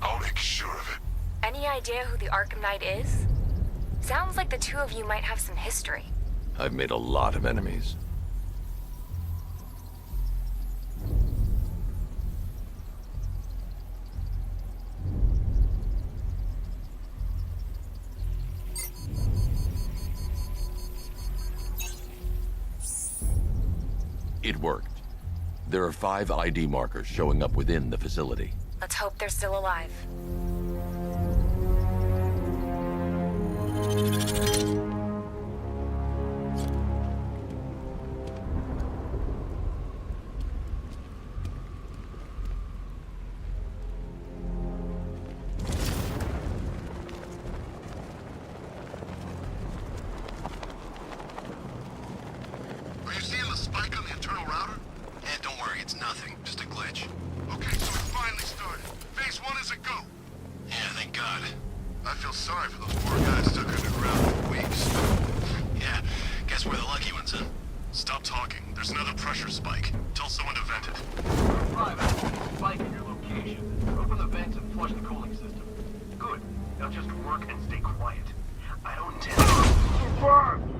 I'll make sure of it. Any idea who the Arkham Knight is? Sounds like the two of you might have some history. I've made a lot of enemies. It worked. There are 5 ID markers showing up within the facility. Let's hope they're still alive. Are you seeing the spike on the internal router? Yeah, don't worry, it's nothing. Just a glitch. Okay, so it finally started. Phase 1 is a go. Yeah, thank God. I feel sorry for those poor guys stuck underground for weeks. Yeah, guess we're the lucky ones, huh? Stop talking. There's another pressure spike. Tell someone to vent it. Spike in your location. Open the vents and flush the cooling system. Good. Now just work and stay quiet. I don't intend to burn.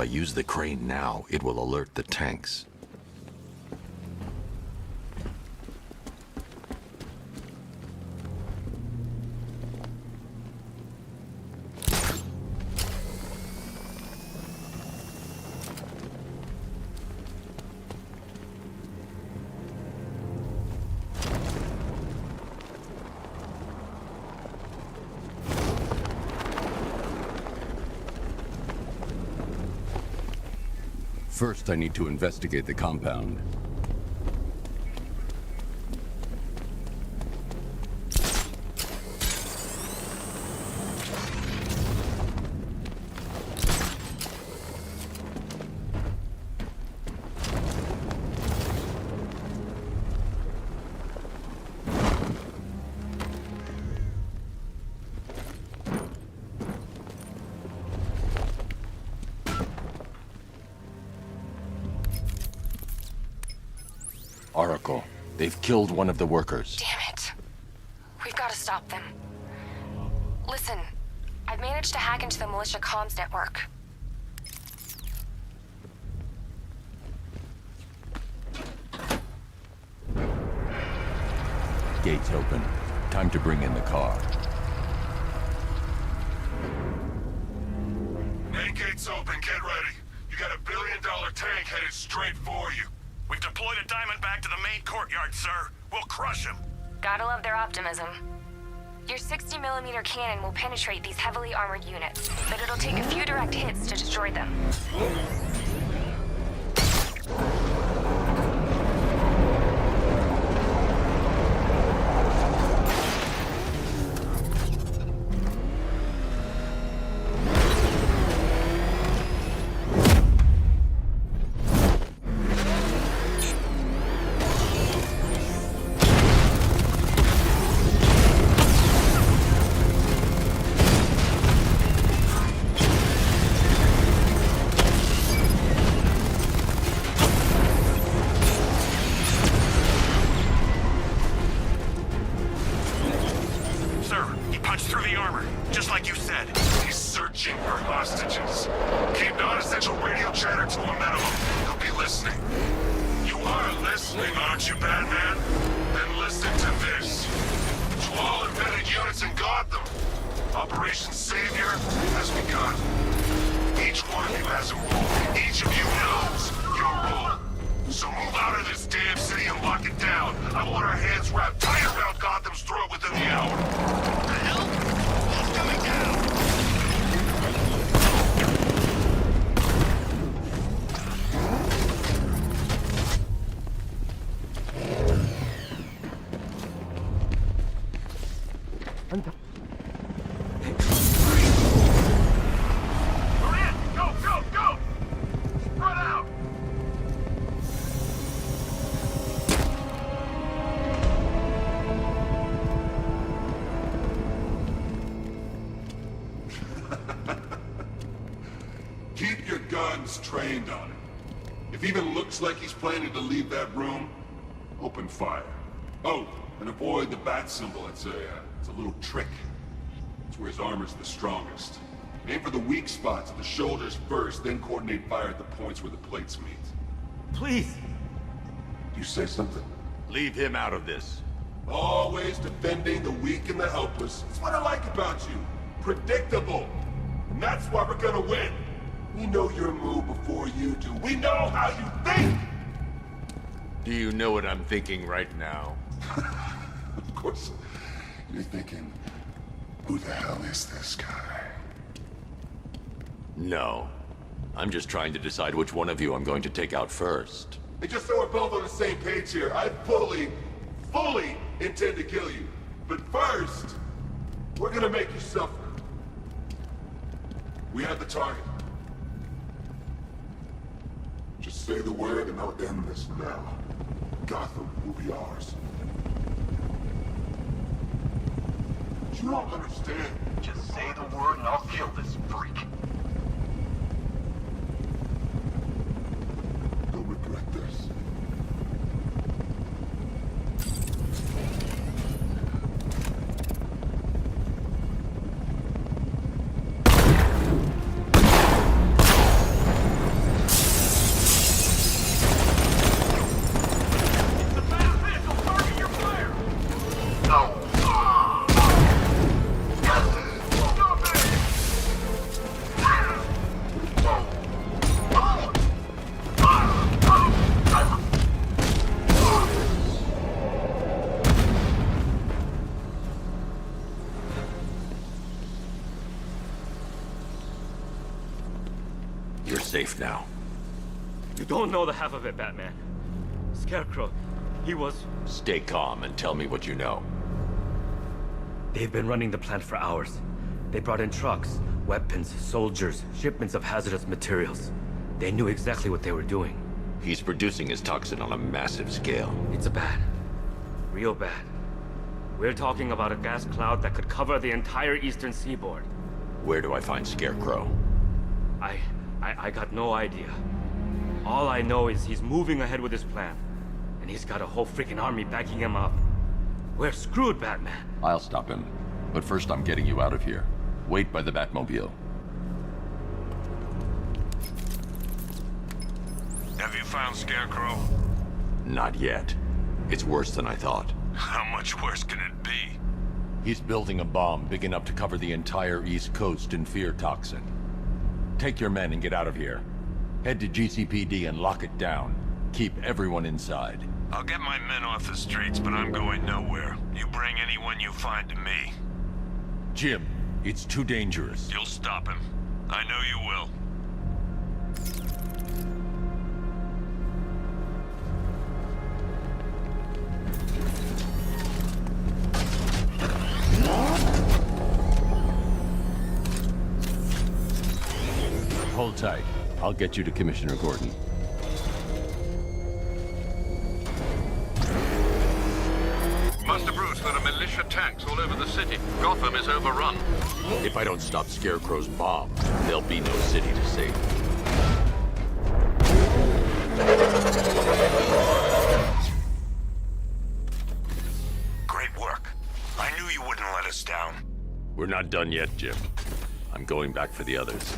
If I use the crane now, it will alert the tanks. First, I need to investigate the compound. Oracle, they've killed one of the workers. Damn it. We've got to stop them. Listen, I've managed to hack into the militia comms network. Gates open. Time to bring in the car. Main gate's open, get ready. You got $1 billion tank headed straight for you. We've deployed a diamond back to the main courtyard, sir. We'll crush him. Gotta love their optimism. Your 60mm cannon will penetrate these heavily armored units, but it'll take a few direct hits to destroy them. Aren't you, Batman? Then listen to this. To all embedded units in Gotham, Operation Savior has begun. Each one of you has a role. Each of you knows your role. So move out of this damn city and lock it down. I want our hands wrapped tight around Gotham's throat within the hour. The hell? What's coming down? Keep your guns trained on him. If even looks like he's planning to leave that room, open fire. Oh, and avoid the bat symbol. It's a little trick. It's where his armor's the strongest. Aim for the weak spots at the shoulders first, then coordinate fire at the points where the plates meet. Please. You say something? Leave him out of this. Always defending the weak and the helpless. It's what I like about you. Predictable. And that's why we're gonna win. We know your move before you do. We know how you think! Do you know what I'm thinking right now? Of course. You're thinking, who the hell is this guy? No. I'm just trying to decide which one of you I'm going to take out first. Hey, just so we're both on the same page here, I fully intend to kill you. But first, we're gonna make you suffer. We have the target. Just say the word and I'll end this now. Gotham will be ours. You don't understand. Just say the word and I'll kill this freak. You'll regret this. You're safe now. You don't know the half of it, Batman. Scarecrow, he was... Stay calm and tell me what you know. They've been running the plant for hours. They brought in trucks, weapons, soldiers, shipments of hazardous materials. They knew exactly what they were doing. He's producing his toxin on a massive scale. It's bad. Real bad. We're talking about a gas cloud that could cover the entire eastern seaboard. Where do I find Scarecrow? I got no idea. All I know is he's moving ahead with his plan. And he's got a whole freaking army backing him up. We're screwed, Batman. I'll stop him. But first I'm getting you out of here. Wait by the Batmobile. Have you found Scarecrow? Not yet. It's worse than I thought. How much worse can it be? He's building a bomb big enough to cover the entire East Coast in fear toxin. Take your men and get out of here. Head to GCPD and lock it down. Keep everyone inside. I'll get my men off the streets, but I'm going nowhere. You bring anyone you find to me. Jim, it's too dangerous. You'll stop him. I know you will. Hold tight. I'll get you to Commissioner Gordon. Master Bruce, there are militia tanks all over the city. Gotham is overrun. If I don't stop Scarecrow's bomb, there'll be no city to save. Great work. I knew you wouldn't let us down. We're not done yet, Jim. I'm going back for the others.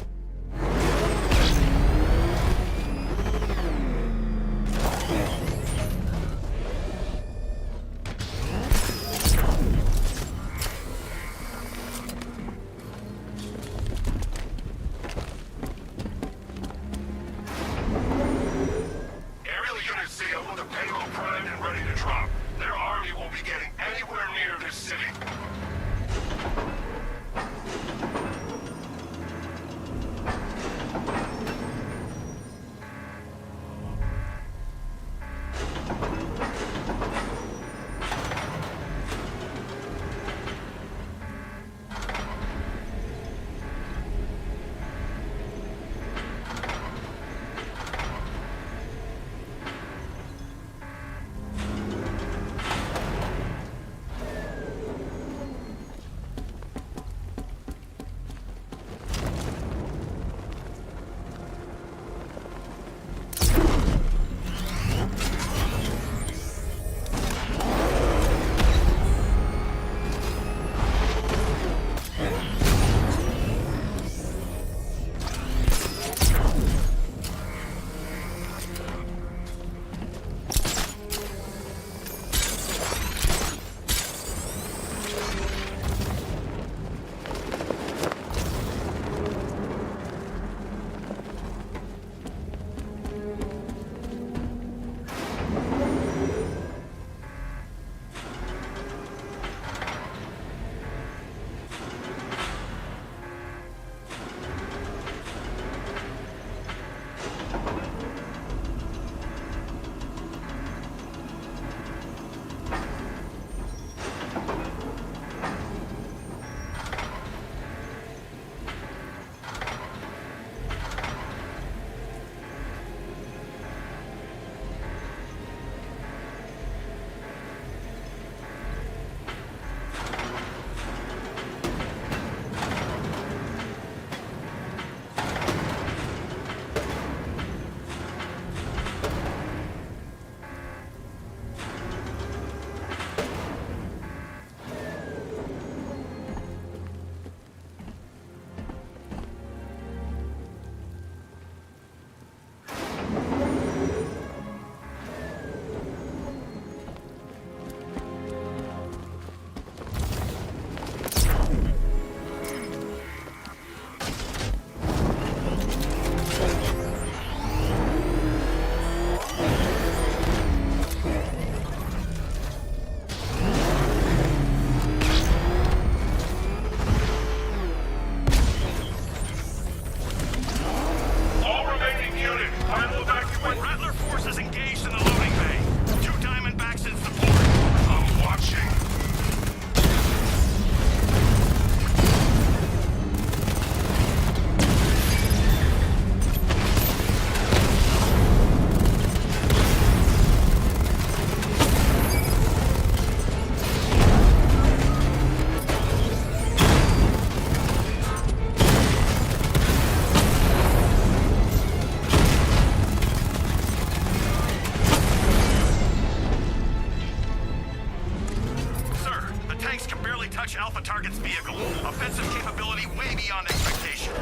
can barely touch Alpha Target's vehicle. Offensive capability way beyond expectation.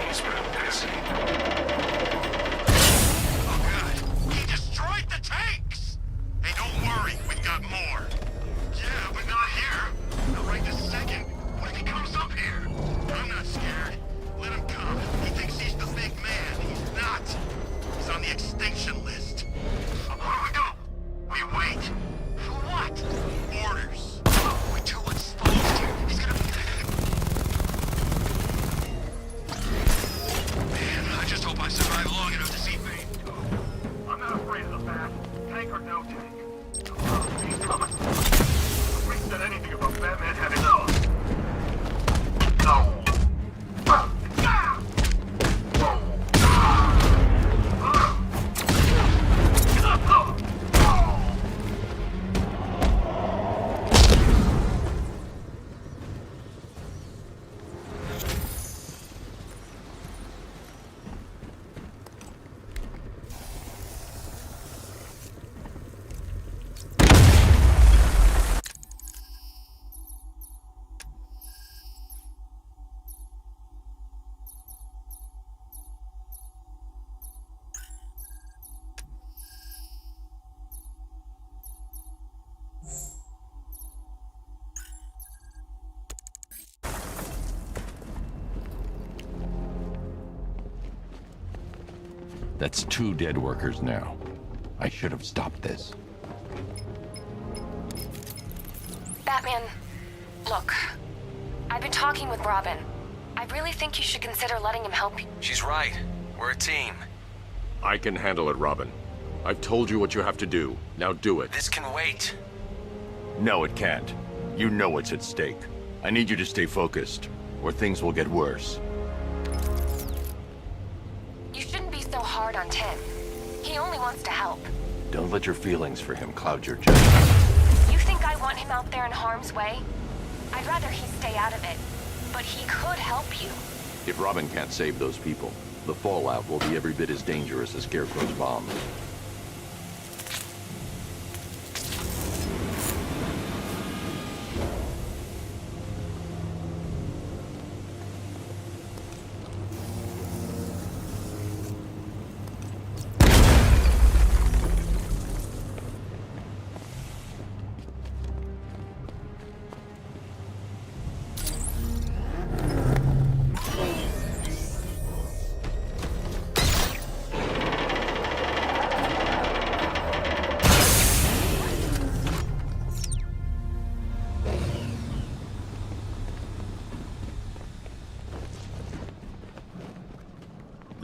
He's been busy. Oh god, he destroyed the tanks! Hey, don't worry, we've got more. Yeah, but not here. Not right this second. What if he comes up here? I'm not scared. Let him come. He thinks he's the big man. He's not. He's on the extinction list. What do we do? We wait. For what? Orders. We're too exposed here. He's gonna be... Man, I just hope I survive long enough to see Bane. I'm not afraid of the bat. Tank or no tank. He's coming. Nobody said anything about Batman having those. No. That's 2 dead workers now. I should have stopped this. Batman, look. I've been talking with Robin. I really think you should consider letting him help you. She's right. We're a team. I can handle it, Robin. I've told you what you have to do. Now do it. This can wait. No, it can't. You know what's at stake. I need you to stay focused, or things will get worse. You shouldn't be so hard on Tim. He only wants to help. Don't let your feelings for him cloud your judgment. You think I want him out there in harm's way? I'd rather he stay out of it. But he could help you. If Robin can't save those people, the fallout will be every bit as dangerous as Scarecrow's bombs.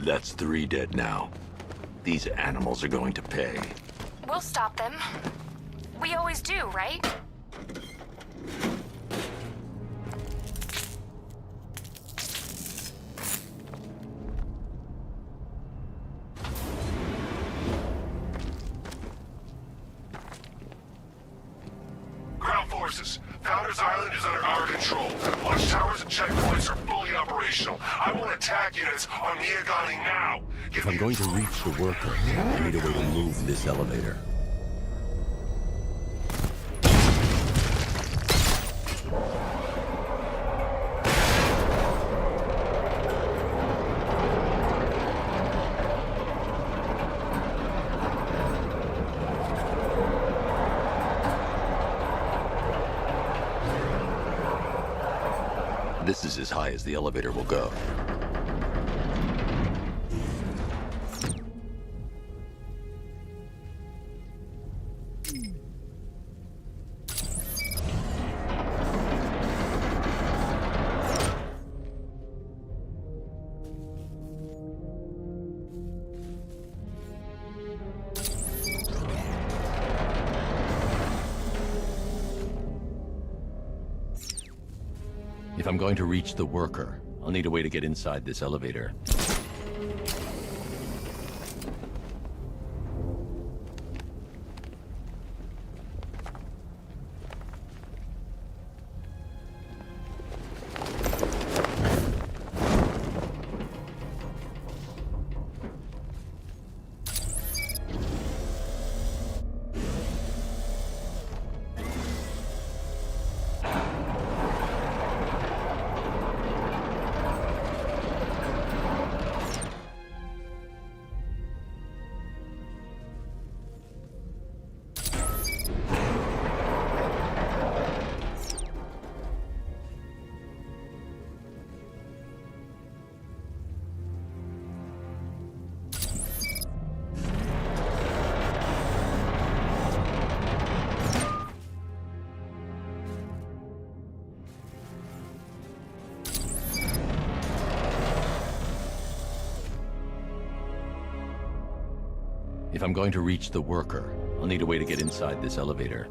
That's 3 dead now. These animals are going to pay. We'll stop them. We always do, right? Ground forces, Founders Island is under our control. Watchtowers and checkpoints are fully operational. I want attack units on Miagani now. If I'm going to reach the worker, I need a way to move this elevator. This is as high as the elevator will go. If I'm going to reach the worker, I'll need a way to get inside this elevator. If I'm going to reach the worker, I'll need a way to get inside this elevator.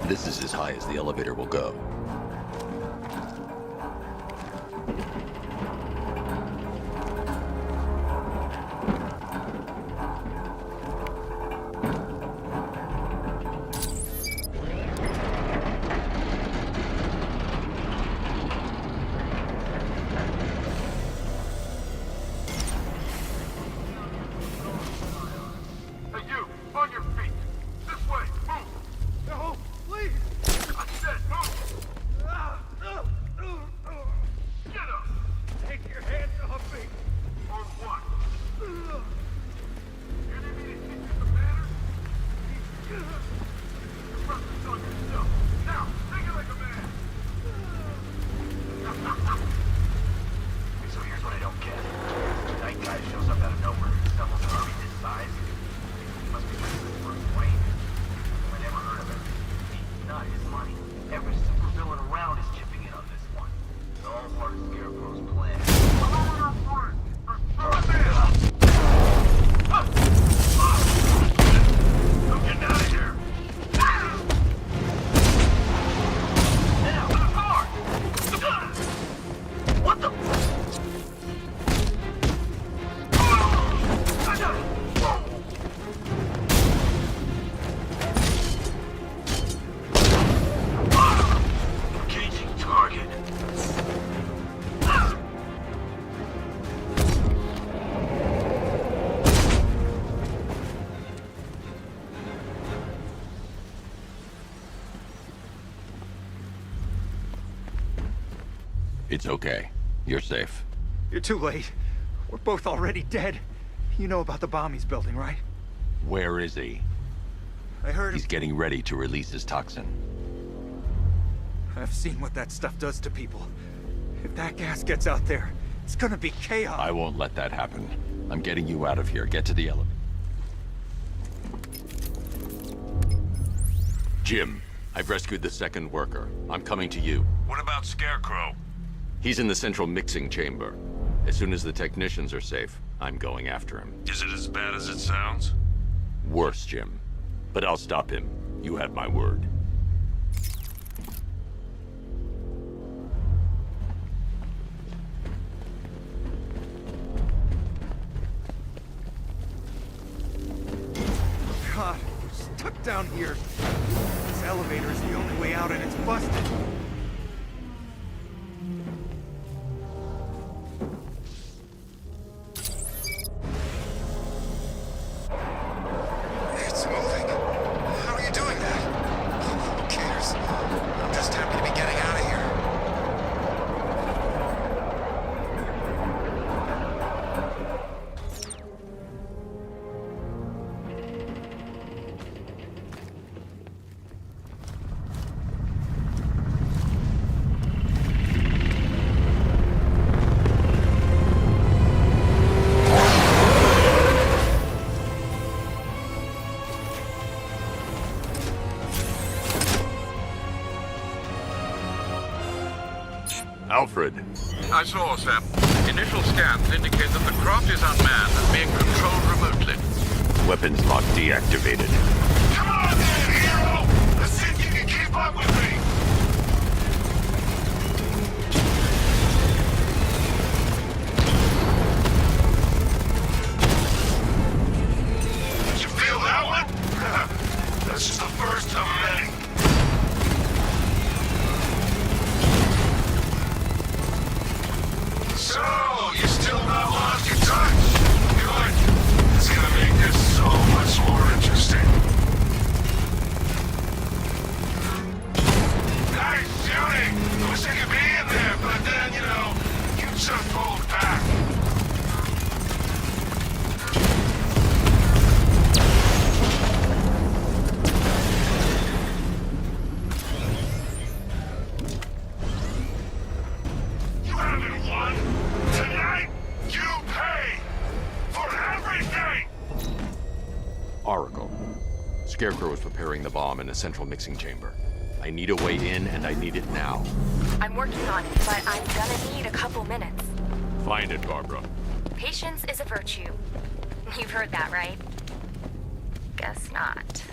This is as high as the elevator will go. Hey, you! On your feet! This way! Move! No! Please! I said move! Get up! Take your hands off me! On what? You need me to teach you some manners? You're pressing on yourself. Now, take it like a man! So here's what I don't get. Night guy shows up out of nowhere and assembles an army this size. He must be like Bruce Wayne. I never heard of it. He's not his money. Every supervillain around is chipping in on this one. It's all part of Scarecrow's plan. I'm getting out of here! Now, to the car! What the? Engaging target. It's okay. You're safe. You're too late. We're both already dead. You know about the bomb he's building, right? Where is he? I heard He's getting ready to release his toxin. I've seen what that stuff does to people. If that gas gets out there, it's gonna be chaos. I won't let that happen. I'm getting you out of here. Get to the elevator. Jim, I've rescued the second worker. I'm coming to you. What about Scarecrow? He's in the central mixing chamber. As soon as the technicians are safe, I'm going after him. Is it as bad as it sounds? Worse, Jim. But I'll stop him. You have my word. God, we're stuck down here. This elevator is the only way out and it's busted. It's moving. How are you doing that? Who cares? I'm just happy to be getting out of here. Alfred. I saw, Sam. Initial scans indicate that the craft is unmanned and being controlled remotely. Weapons lock deactivated. Come on then, hero! Let's see if you can keep up with me! Did you feel that one? That's just the first of many. So, you still not lost your touch? Good. It's gonna make this so much more interesting. Oracle. Scarecrow is preparing the bomb in a central mixing chamber. I need a way in, and I need it now. I'm working on it, but I'm gonna need a couple minutes. Find it, Barbara. Patience is a virtue. You've heard that, right? Guess not.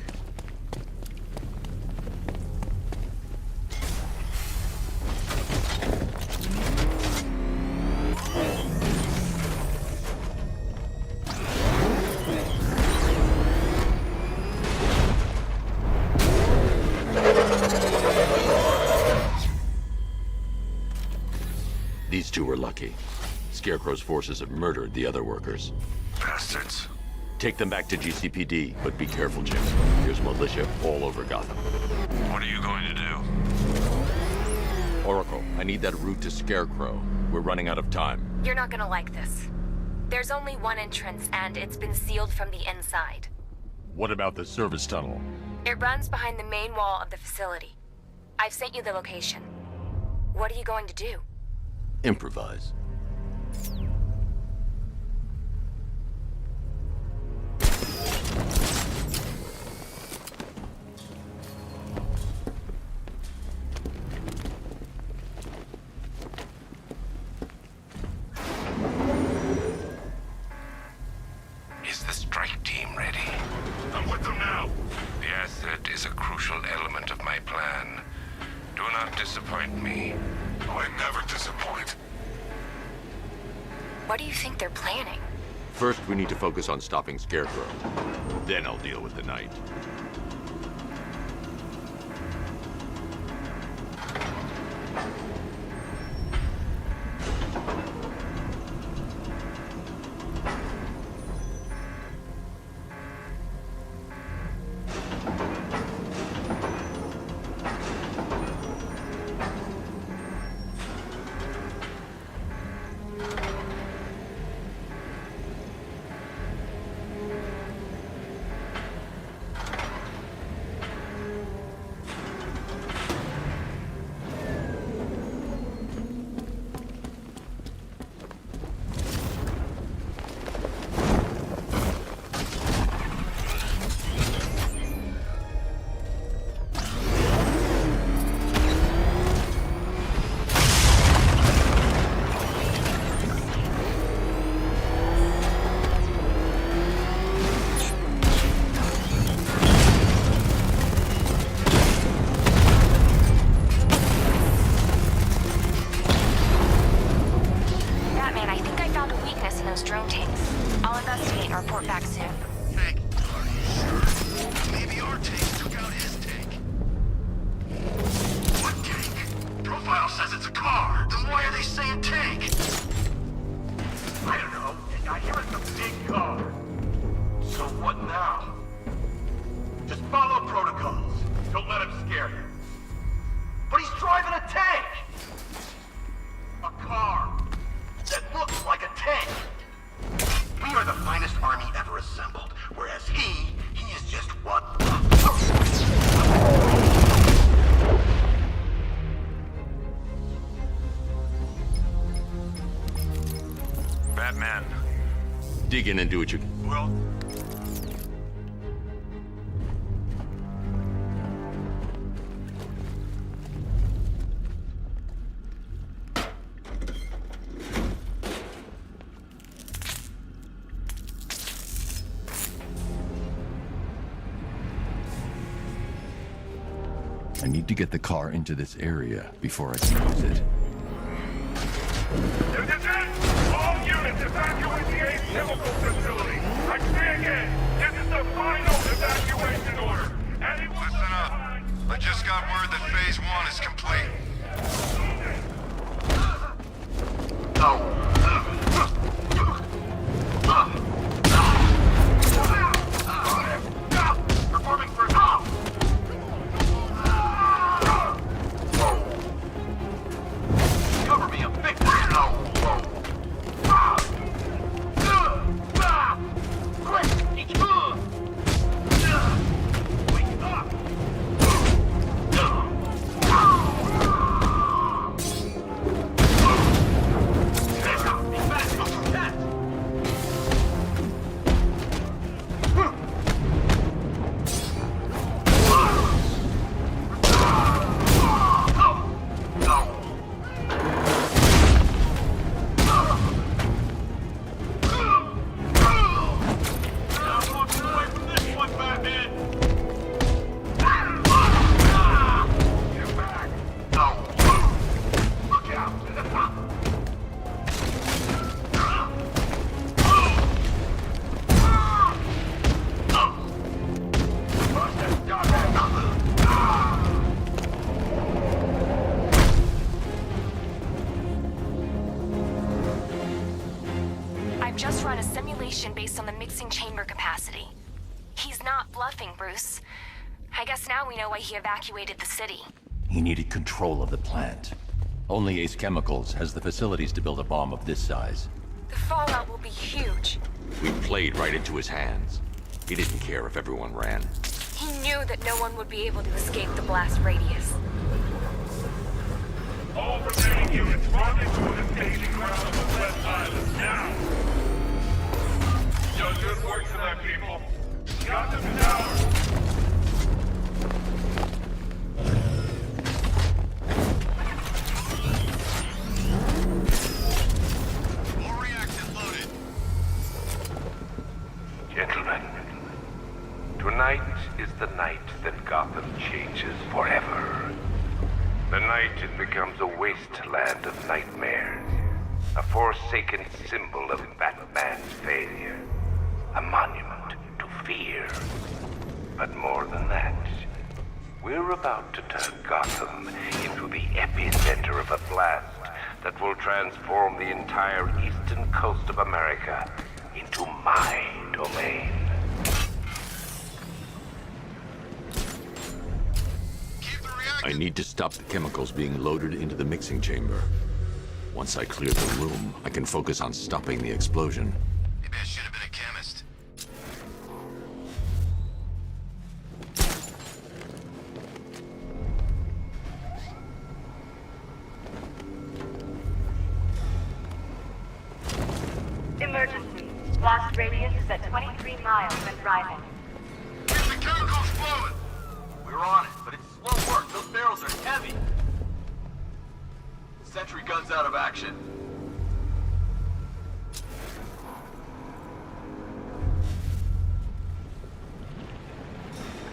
These two were lucky. Scarecrow's forces have murdered the other workers. Bastards. Take them back to GCPD, but be careful, Jim. There's militia all over Gotham. What are you going to do? Oracle, I need that route to Scarecrow. We're running out of time. You're not gonna like this. There's only one entrance, and it's been sealed from the inside. What about the service tunnel? It runs behind the main wall of the facility. I've sent you the location. What are you going to do? Improvise. Is the strike team ready? I'm with them now. The asset is a crucial element of my plan. Do not disappoint me. I never disappoint. What do you think they're planning? First, we need to focus on stopping Scarecrow. Then I'll deal with the Knight. Batman. Dig in and do what you can. Well... I need to get the car into this area before I can use it. All units evacuate the A chemical facility. I say again, this is the final evacuation order. Anyone Listen up. I just got word that Phase 1 is complete. Performing for cover me, I'm fixing it. I've just run a simulation based on the mixing chamber capacity. He's not bluffing, Bruce. I guess now we know why he evacuated the city. He needed control of the plant. Only Ace Chemicals has the facilities to build a bomb of this size. The fallout will be huge. We played right into his hands. He didn't care if everyone ran. He knew that no one would be able to escape the blast radius. All remaining units rendezvous at the staging ground of the West Island now! Done good work for that, people. Got them in ours. More reactant loaded. Gentlemen, tonight is the night that Gotham changes forever. The night it becomes a wasteland of nightmares, a forsaken symbol of Batman's failure, a monument to fear. But more than that, we're about to turn Gotham into the epicenter of a blast that will transform the entire eastern coast of America into my domain. I need to stop the chemicals being loaded into the mixing chamber. Once I clear the room, I can focus on stopping the explosion. Maybe I should have been a chemist. Emergency. Blast radius is at 23 miles and rising. Here's the chemicals flowing! We're on it, but it's slow work. Those barrels are heavy. The sentry gun's out of action.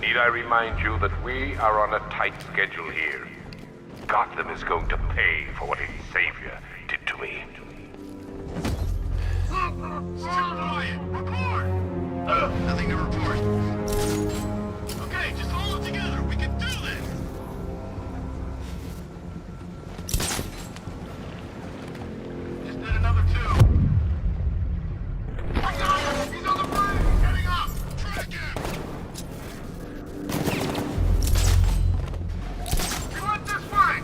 Need I remind you that we are on a tight schedule here? Gotham is going to pay for what its savior did to me. Still quiet! Report! Nothing to report. Okay, just hold it together. We can do this! Just did another two. I got him! He's on the bridge! He's heading up! Track him! We went this way!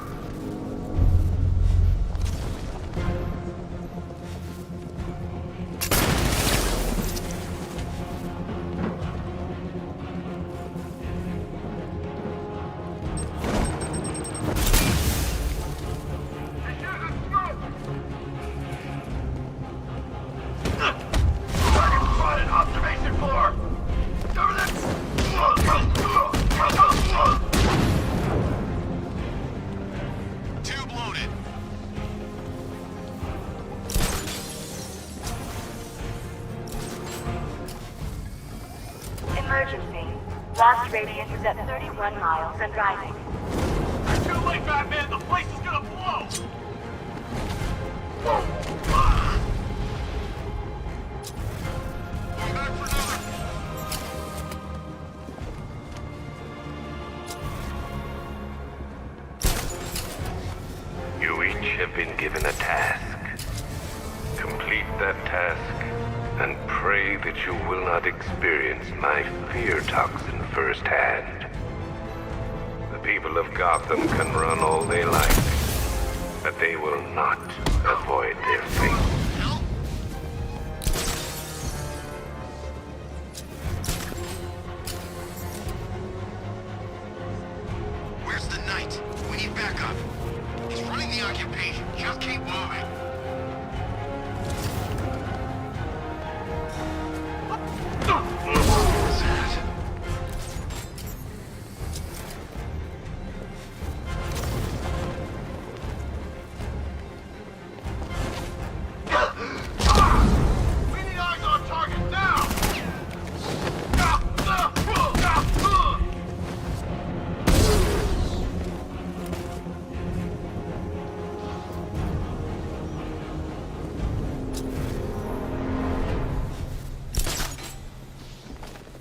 Emergency. Blast radius is at 31 miles and rising. Too late, Batman! The place is gonna blow! You each have been given a task. Complete that task, and pray that you will not experience my fear toxin firsthand. The people of Gotham can run all they like, but they will not avoid their fate. Where's the Knight? We need backup. He's running the occupation. Just keep moving. What's that? We need eyes on target now!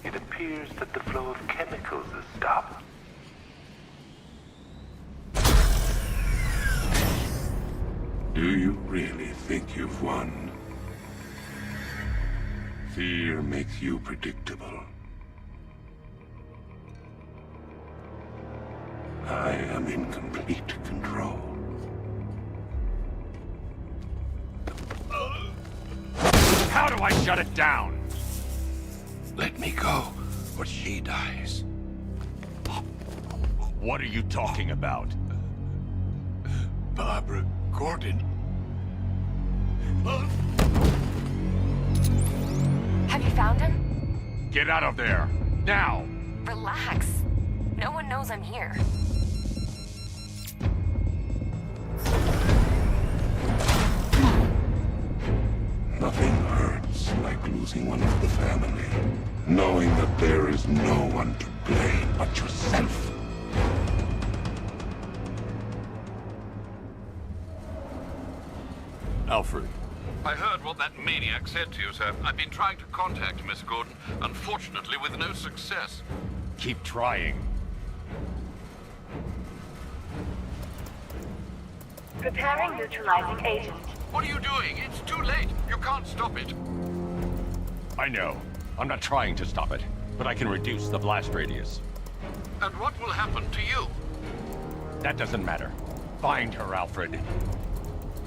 It appears that the flow of chemicals has stopped. Do you really think you've won? Fear makes you predictable. I am in complete control. How do I shut it down? Let me go, or she dies. What are you talking about? Barbara Gordon. Have you found him? Get out of there, now! Relax. No one knows I'm here. Nothing hurts like losing one of the family. Knowing that there is no one to blame but yourself. Alfred. I heard what that maniac said to you, sir. I've been trying to contact Miss Gordon, unfortunately with no success. Keep trying. Preparing neutralizing agent. What are you doing? It's too late. You can't stop it. I know. I'm not trying to stop it, but I can reduce the blast radius. And what will happen to you? That doesn't matter. Find her, Alfred.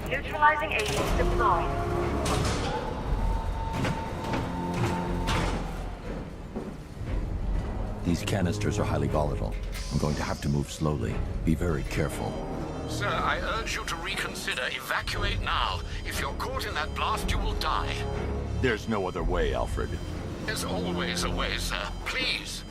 Neutralizing agent deployed. These canisters are highly volatile. I'm going to have to move slowly. Be very careful. Sir, I urge you to reconsider. Evacuate now. If you're caught in that blast, you will die. There's no other way, Alfred. There's always a way, sir. Please.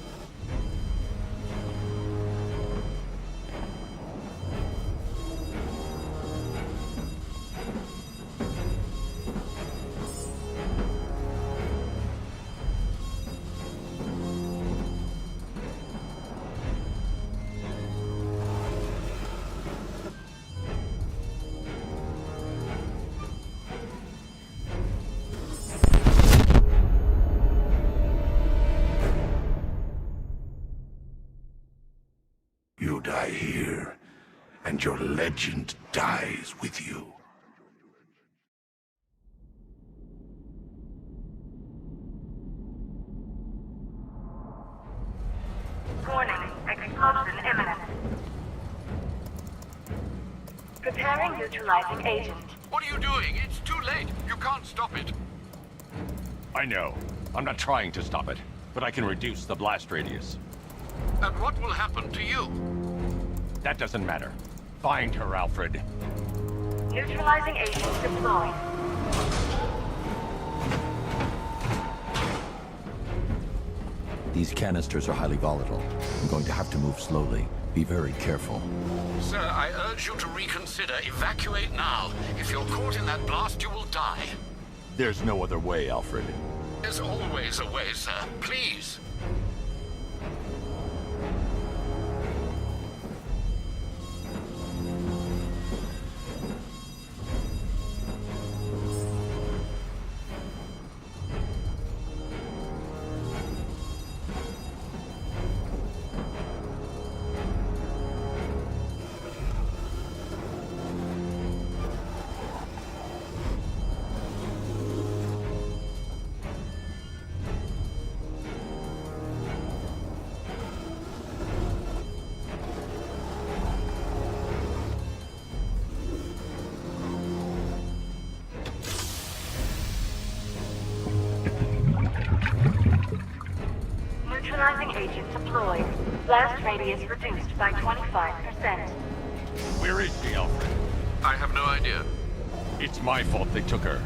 You die here, and your legend dies with you. Warning, explosion imminent. Preparing neutralizing agent. What are you doing? It's too late. You can't stop it. I know. I'm not trying to stop it, but I can reduce the blast radius. And what will happen to you? That doesn't matter. Find her, Alfred. Neutralizing agent deployed. These canisters are highly volatile. I'm going to have to move slowly. Be very careful. Sir, I urge you to reconsider. Evacuate now. If you're caught in that blast, you will die. There's no other way, Alfred. There's always a way, sir. Please. Neutralizing agent deployed. Blast radius reduced by 25%. Where is she, Alfred? I have no idea. It's my fault they took her.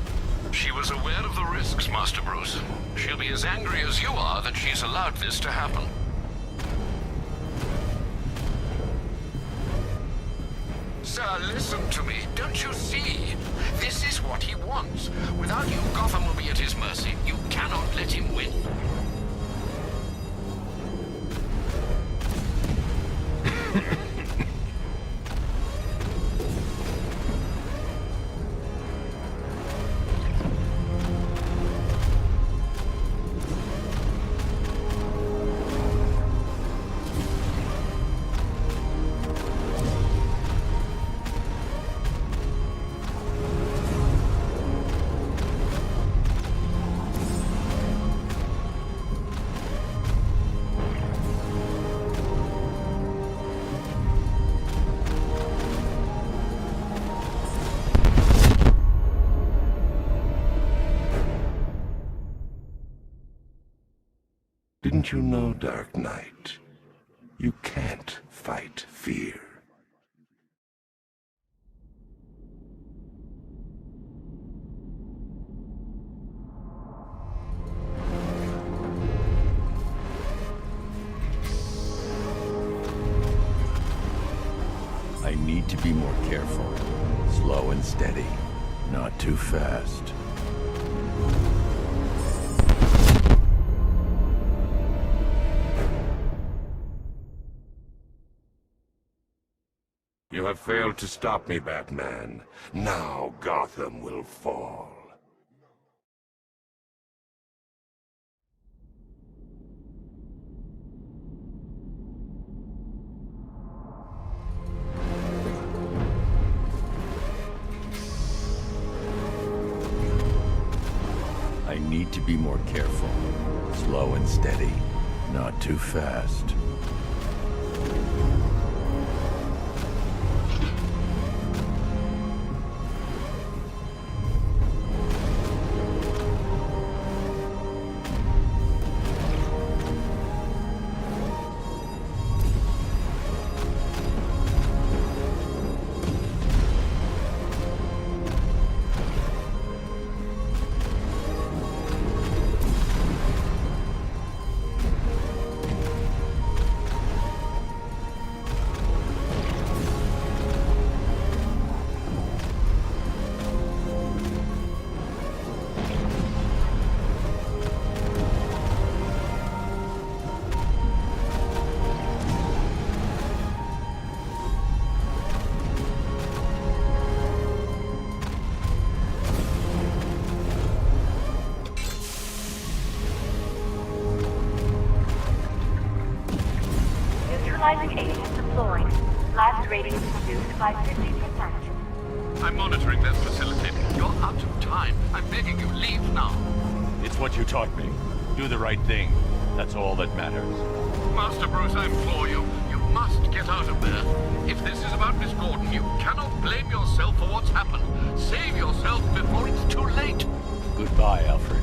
She was aware of the risks, Master Bruce. She'll be as angry as you are that she's allowed this to happen. Sir, listen to me. Don't you see? This is what he wants. Without you, Gotham will be at his mercy. You cannot let him win. Didn't you know, Dark Knight? You can't fight fear. I need to be more careful. Slow and steady. Not too fast. You have failed to stop me, Batman. Now Gotham will fall. I need to be more careful. Slow and steady. Not too fast. Neutralizing agent deployed. Blast radius reduced by 50%. I'm monitoring this facility. You're out of time. I'm begging you, leave now. It's what you taught me. Do the right thing. That's all that matters. Master Bruce, I implore you. You must get out of there. If this is about Miss Gordon, you cannot blame yourself for what's happened. Save yourself before it's too late. Goodbye, Alfred.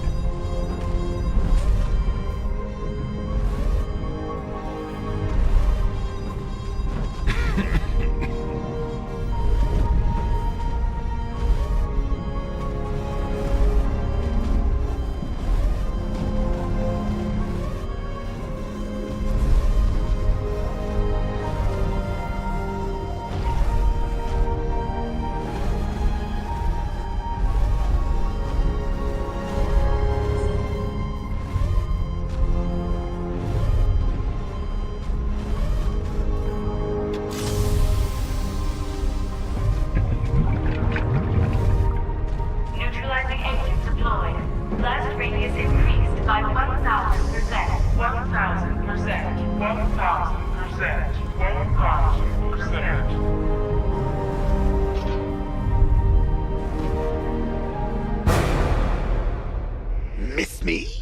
Miss me?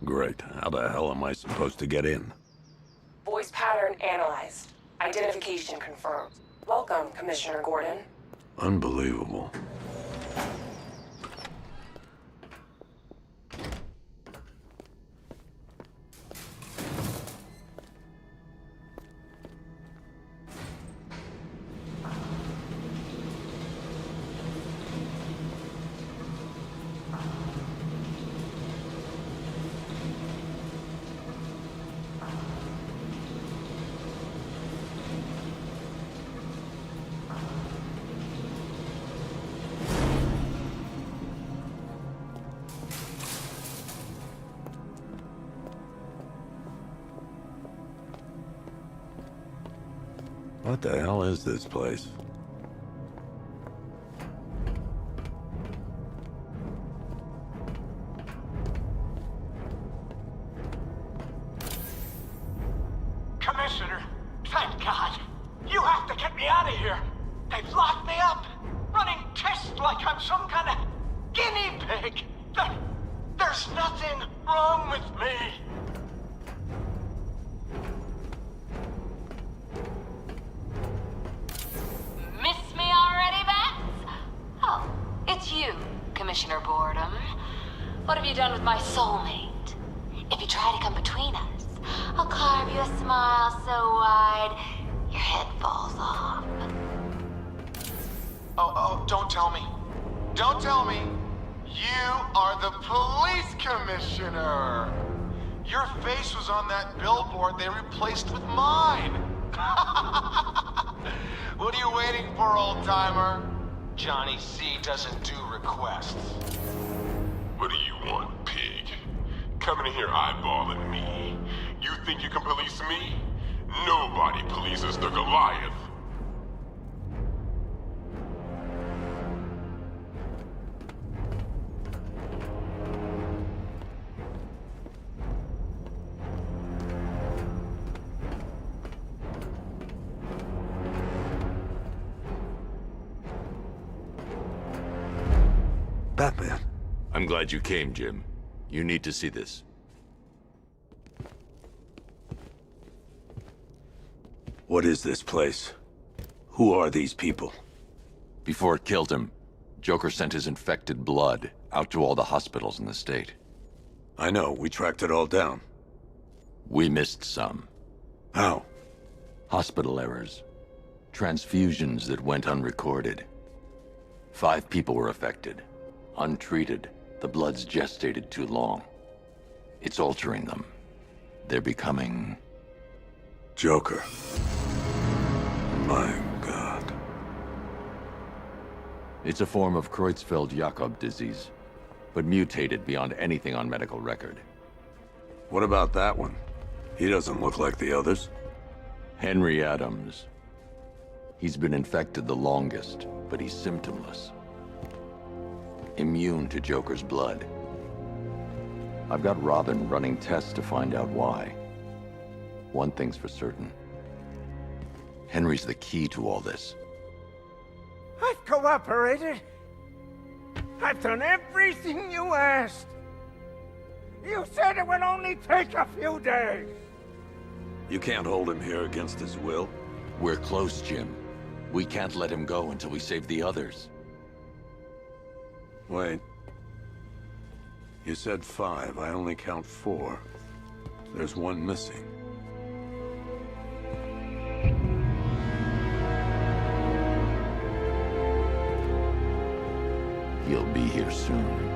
Great. How the hell am I supposed to get in? Voice pattern analyzed. Identification confirmed. Welcome, Commissioner Gordon. Unbelievable. What the hell is this place? Commissioner, thank God. You have to get me out of here. They've locked me up, running tests like I'm some kind of guinea pig. There's nothing wrong with me. Miss me already, Bats? Oh, it's you, Commissioner Boredom. What have you done with my soulmate? If you try to come between us, I'll carve you a smile so wide, your head falls off. Oh, don't tell me. Don't tell me. You are the police commissioner. Your face was on that billboard they replaced with mine. What are you waiting for, old-timer? Johnny C doesn't do requests. What do you want, pig? Coming in here eyeballing me. You think you can police me? Nobody polices the Goliath. Batman. I'm glad you came, Jim. You need to see this. What is this place? Who are these people? Before it killed him, Joker sent his infected blood out to all the hospitals in the state. I know, we tracked it all down. We missed some. How? Hospital errors. Transfusions that went unrecorded. 5 people were affected. Untreated, the blood's gestated too long. It's altering them. They're becoming... Joker. My God. It's a form of Creutzfeldt-Jakob disease, but mutated beyond anything on medical record. What about that one? He doesn't look like the others. Henry Adams. He's been infected the longest, but he's symptomless. Immune to Joker's blood. I've got Robin running tests to find out why. One thing's for certain. Henry's the key to all this. I've cooperated. I've done everything you asked. You said it would only take a few days. You can't hold him here against his will. We're close, Jim. We can't let him go until we save the others. Wait. You said 5. I only count 4. There's one missing. He'll be here soon.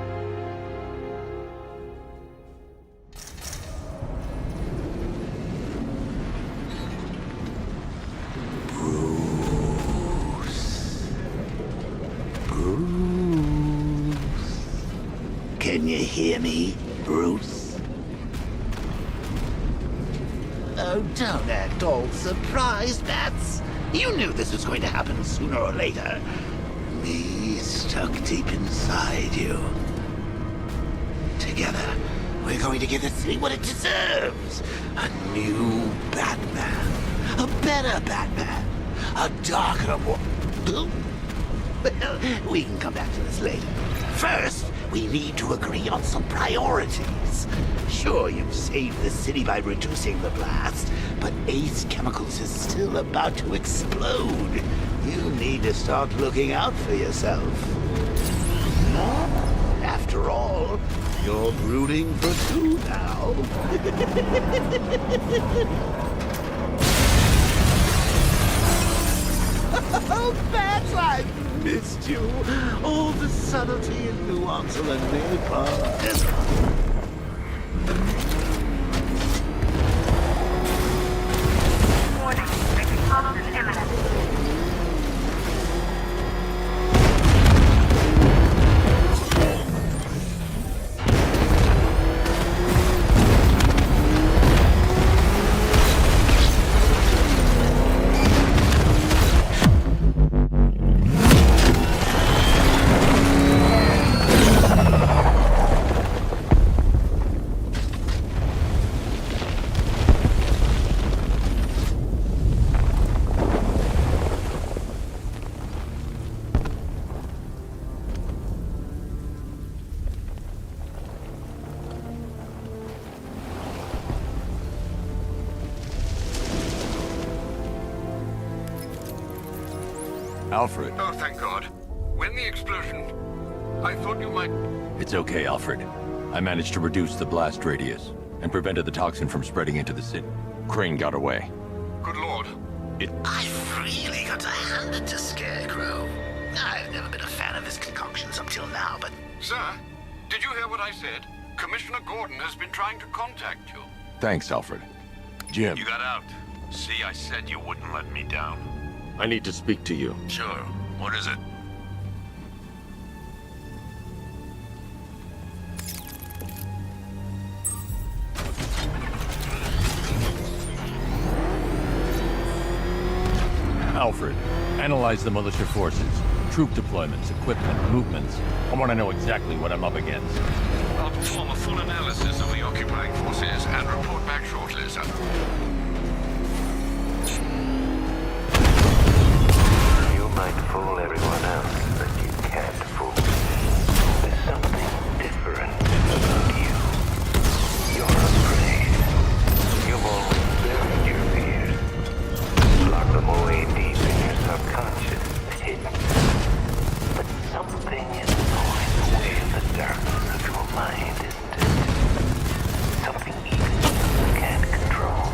Can you hear me, Bruce? Oh, don't act all surprised, Bats. You knew this was going to happen sooner or later. Me stuck deep inside you. Together, we're going to give the city what it deserves. A new Batman. A better Batman. A darker one. Well, we can come back to this later. First, we need to agree on some priorities. Sure, you've saved the city by reducing the blast, but Ace Chemicals is still about to explode. You need to start looking out for yourself. After all, you're brooding for 2 now. Oh, Bats, I've missed you. All the subtlety and nuance of a neighbor. Warning, explosion imminent. Alfred. Oh, thank God. When the explosion... I thought you might... It's okay, Alfred. I managed to reduce the blast radius and prevented the toxin from spreading into the city. Crane got away. Good Lord. I've really got to hand it to Scarecrow. I've never been a fan of his concoctions up till now, but... Sir, did you hear what I said? Commissioner Gordon has been trying to contact you. Thanks, Alfred. Jim. You got out. See, I said you wouldn't let me down. I need to speak to you. Sure. What is it? Alfred, analyze the militia forces, troop deployments, equipment, movements. I want to know exactly what I'm up against. I'll perform a full analysis of the occupying forces and report back shortly, sir. You might fool everyone else, but you can't fool me. There's something different about you. You're afraid. You've always buried your fears. Lock them away deep in your subconscious, hidden. But something is gnawing away in the darkness of your mind, isn't it? Something even you can't control.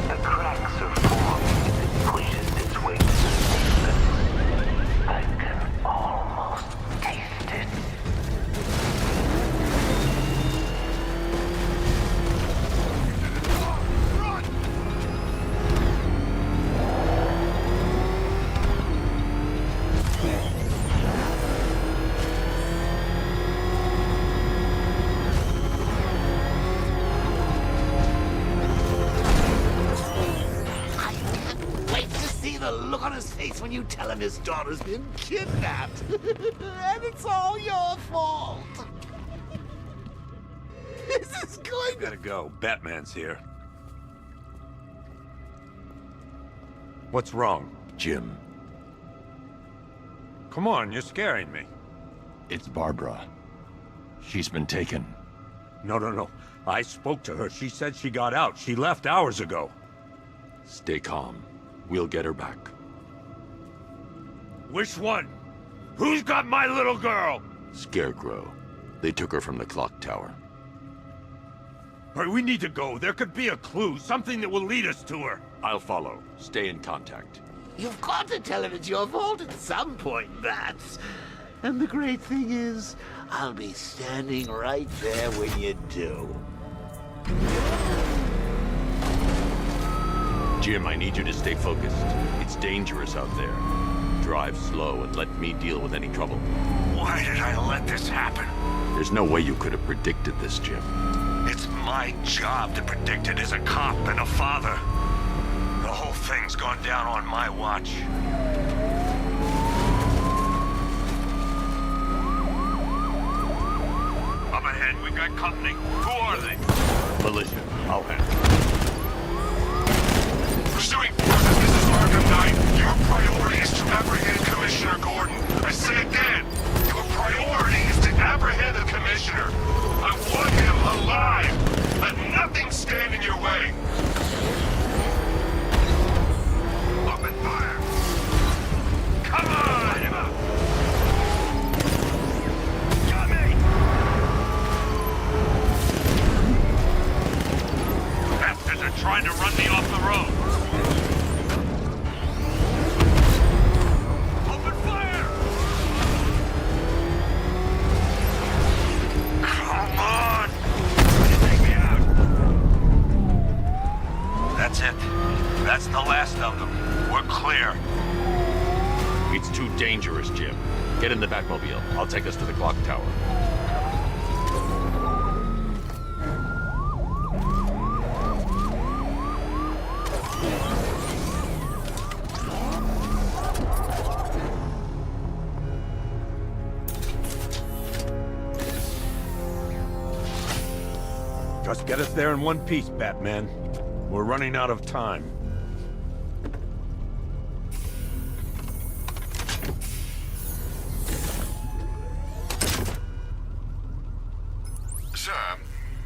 The cracks are forming as it pushes its way to the surface. I can almost taste it. Wait to see the look on his face when you tell him his daughter's been kidnapped. And it's all your fault. This is going Gotta go. Batman's here. What's wrong? Jim. Come on, you're scaring me. It's Barbara. She's been taken. No. I spoke to her. She said she got out. She left hours ago. Stay calm. We'll get her back. Which one? Who's got my little girl? Scarecrow. They took her from the clock tower. All right, we need to go. There could be a clue, something that will lead us to her. I'll follow. Stay in contact. You've got to tell him it's your fault at some point, Bats. And the great thing is, I'll be standing right there when you do. Jim, I need you to stay focused. It's dangerous out there. Drive slow and let me deal with any trouble. Why did I let this happen? There's no way you could have predicted this, Jim. It's my job to predict it as a cop and a father. The whole thing's gone down on my watch. Up ahead, we've got company. Who are they? Militia. I'll handle it. Pursuing forces, Mrs. Arkham Knight. Your priority is to apprehend Commissioner Gordon. I say again, your priority is to apprehend the Commissioner. I want him alive. Let nothing stand in your way. Open fire. Come on! Light him up. Got me! Bastards are trying to run me off the road. That's it. That's the last of them. We're clear. It's too dangerous, Jim. Get in the Batmobile. I'll take us to the clock tower. Just get us there in one piece, Batman. We're running out of time. Sir,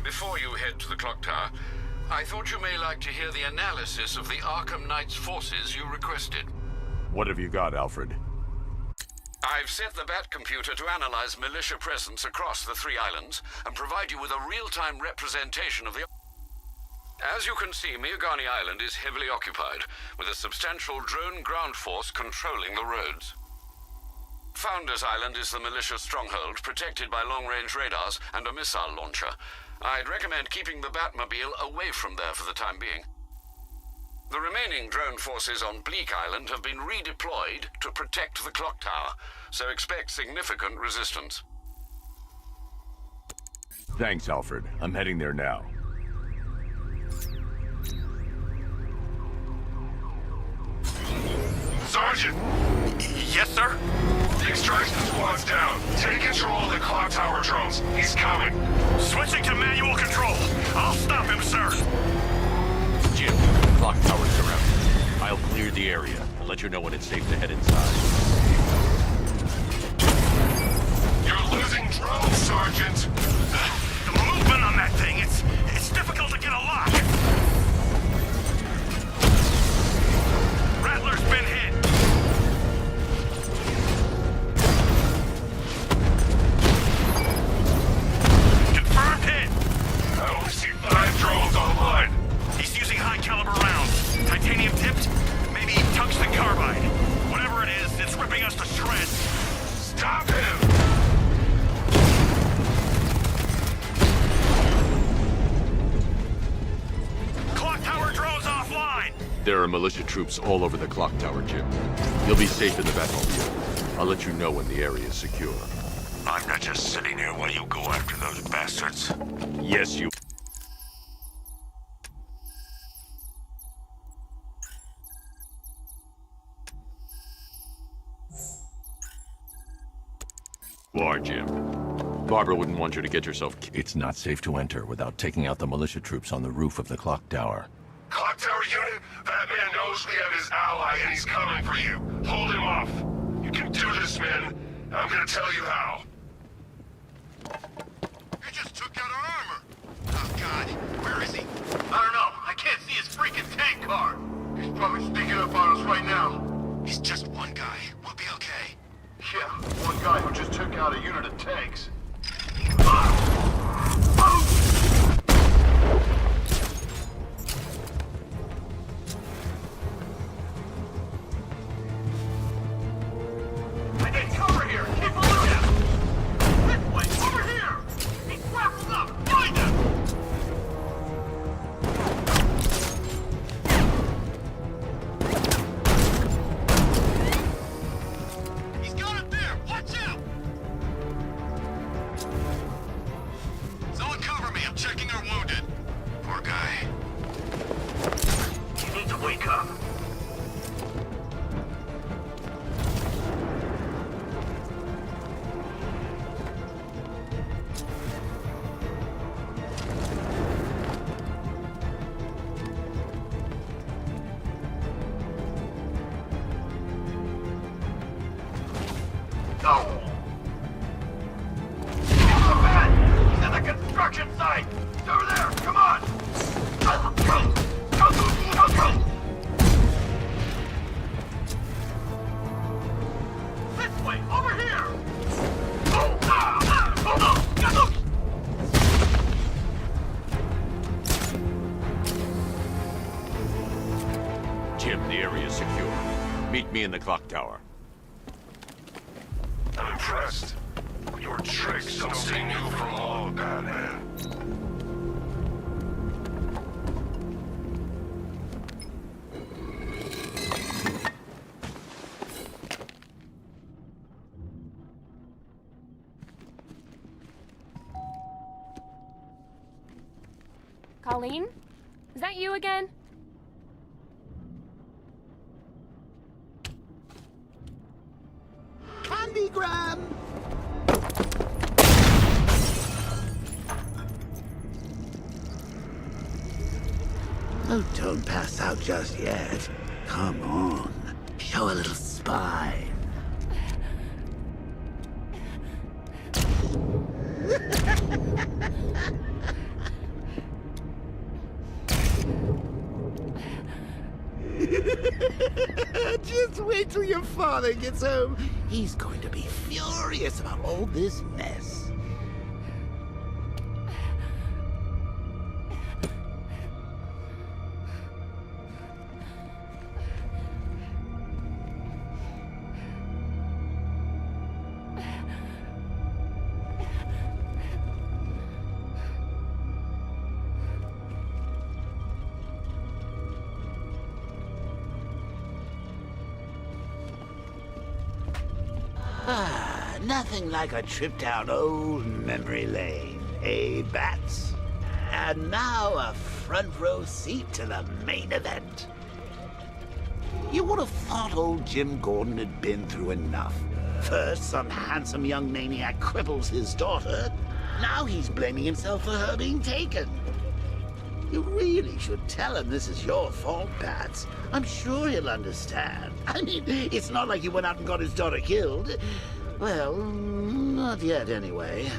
before you head to the clock tower, I thought you may like to hear the analysis of the Arkham Knight's forces you requested. What have you got, Alfred? I've set the Bat computer to analyze militia presence across the 3 islands and provide you with a real-time representation of the... As you can see, Miagani Island is heavily occupied, with a substantial drone ground force controlling the roads. Founders Island is the militia stronghold, protected by long-range radars and a missile launcher. I'd recommend keeping the Batmobile away from there for the time being. The remaining drone forces on Bleak Island have been redeployed to protect the clock tower, so expect significant resistance. Thanks, Alfred. I'm heading there now. Sergeant! Yes, sir? The extraction squad's down. Take control of the clock tower drones. He's coming. Switching to manual control. I'll stop him, sir. Jim, clock tower's surrounded. I'll clear the area and let you know when it's safe to head inside. You're losing drones, Sergeant. The movement on that thing, it's difficult to get a lock. Rattler's been hit. Confirmed hit. I only see 5 drones online. He's using high-caliber rounds. Titanium tipped, maybe tungsten carbide. Whatever it is, it's ripping us to shreds. Stop him! Clock tower drones offline. There are militia troops all over the clock tower, Jim. You'll be safe in the Batmobile. I'll let you know when the area is secure. I'm not just sitting here while you go after those bastards. Yes, you... are, Jim. Barbara wouldn't want you to get yourself... It's not safe to enter without taking out the militia troops on the roof of the clock tower. Clock tower unit, Batman knows we have his ally and he's coming for you. Hold him off. You can do this, man. I'm gonna tell you how. You just took out our armor. Oh, God. Where is he? I don't know. I can't see his freaking tank car. He's probably sneaking up on us right now. He's just one guy. We'll be okay. Yeah, one guy who just took out a unit of tanks. I need cover here! Keep a lookout! This way! Over here! He's grappled up! Find him! He's got it there! Watch out! Someone cover me! I'm checking our wounded. Poor guy. You need to wake up. Go! He's at the construction site! It's over there! Come on! This way! Over here! Jim, the area is secure. Meet me in the clock tower. I'm impressed. Your tricks don't seem new from all Batman. Colleen? Is that you again? Candygram! Oh, don't pass out just yet. Come on. Show a little spine. Just Wait till your father gets home. He's going to be furious about all this mess. Nothing like a trip down old memory lane, eh, Bats? And now a front row seat to the main event. You would have thought old Jim Gordon had been through enough. First, some handsome young maniac cripples his daughter. Now he's blaming himself for her being taken. You really should tell him this is your fault, Bats. I'm sure he'll understand. I mean, it's not like you went out and got his daughter killed. Well, not yet anyway.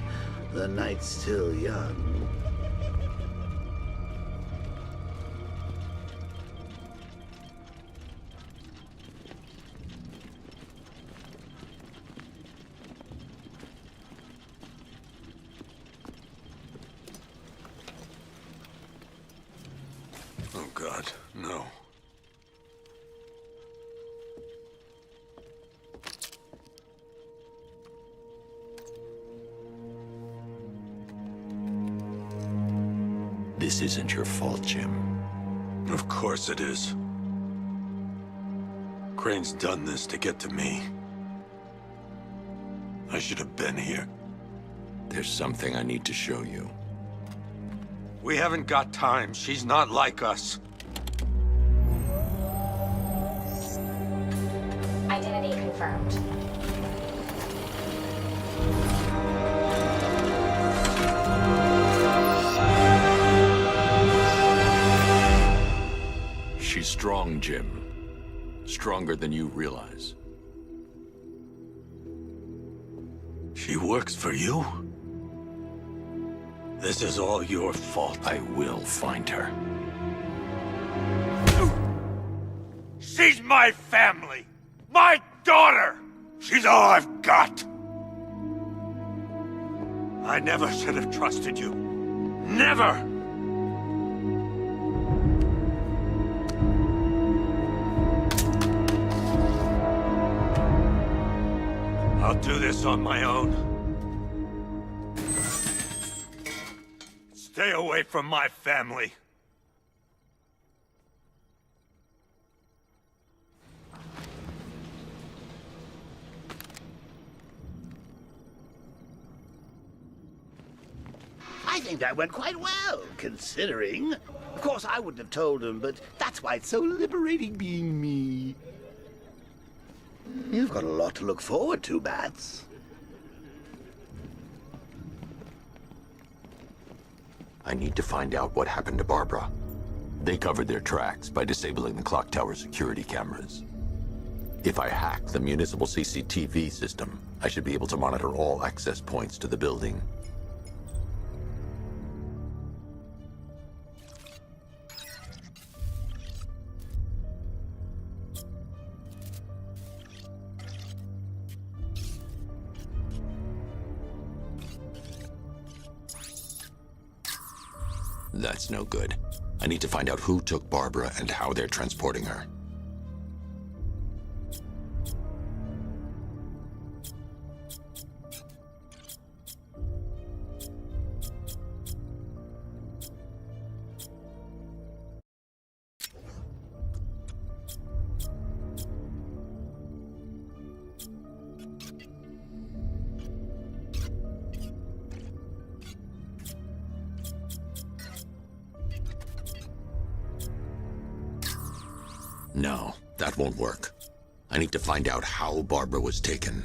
The night's still young. Oh, God, no. This isn't your fault, Jim. Of course it is. Crane's done this to get to me. I should have been here. There's something I need to show you. We haven't got time. She's not like us. Identity confirmed. She's strong, Jim. Stronger than you realize. She works for you? This is all your fault. I will find her. She's my family! My daughter! She's all I've got! I never should have trusted you. Never! I'll do this on my own. Stay away from my family. I think that went quite well, considering. Of course, I wouldn't have told him, but that's why it's so liberating being me. You've got a lot to look forward to, Bats. I need to find out what happened to Barbara. They covered their tracks by disabling the clock tower security cameras. If I hack the municipal CCTV system, I should be able to monitor all access points to the building. That's no good. I need to find out who took Barbara and how they're transporting her. No, that won't work. I need to find out how Barbara was taken.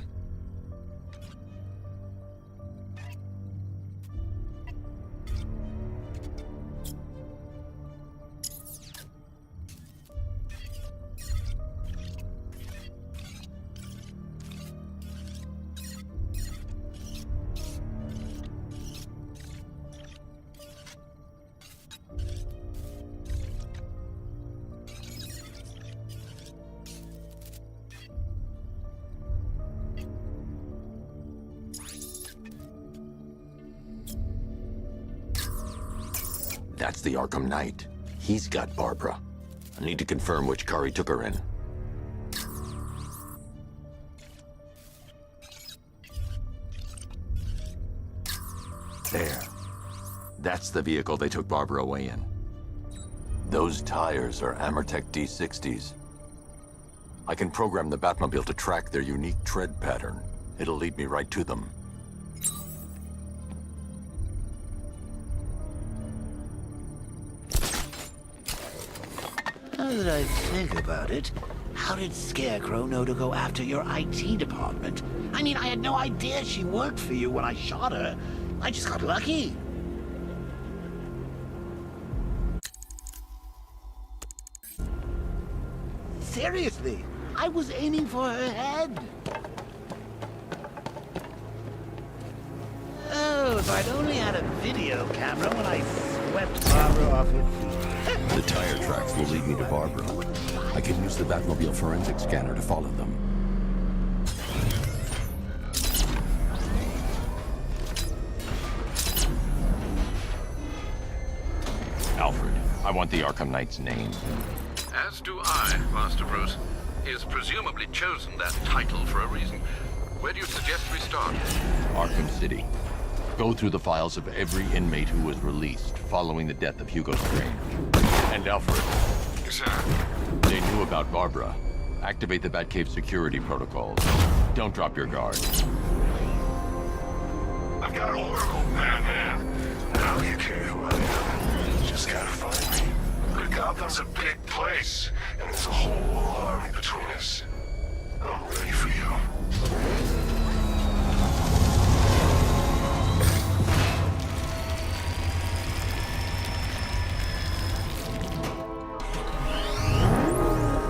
That's the Arkham Knight. He's got Barbara. I need to confirm which car he took her in. There. That's the vehicle they took Barbara away in. Those tires are Amertech D60s. I can program the Batmobile to track their unique tread pattern. It'll lead me right to them. Now that I think about it, how did Scarecrow know to go after your IT department? I mean, I had no idea she worked for you when I shot her. I just got lucky. Seriously, I was aiming for her head. Oh, if I'd only had a video camera when I swept Barbara off her feet. The tire tracks will lead me to Barbara. I can use the Batmobile forensic scanner to follow them. Alfred, I want the Arkham Knight's name. As do I, Master Bruce. He has presumably chosen that title for a reason. Where do you suggest we start? Arkham City. Go through the files of every inmate who was released following the death of Hugo Strange. And Alfred. Sir? They knew about Barbara. Activate the Batcave security protocols. Don't drop your guard. I've got Oracle, Batman. Now you care who I am. You just gotta find me. But Gotham's a big place, and there's a whole army between us. I'm ready for you.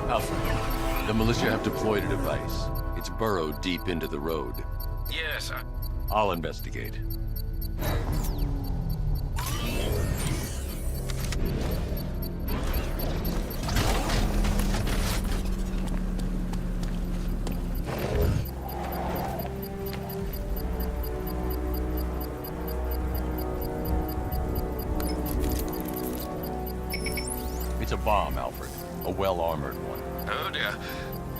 Alfred, the militia have deployed a device. It's burrowed deep into the road. Yes, sir. I'll investigate. It's a bomb, Alfred. A well-armored one. Oh dear.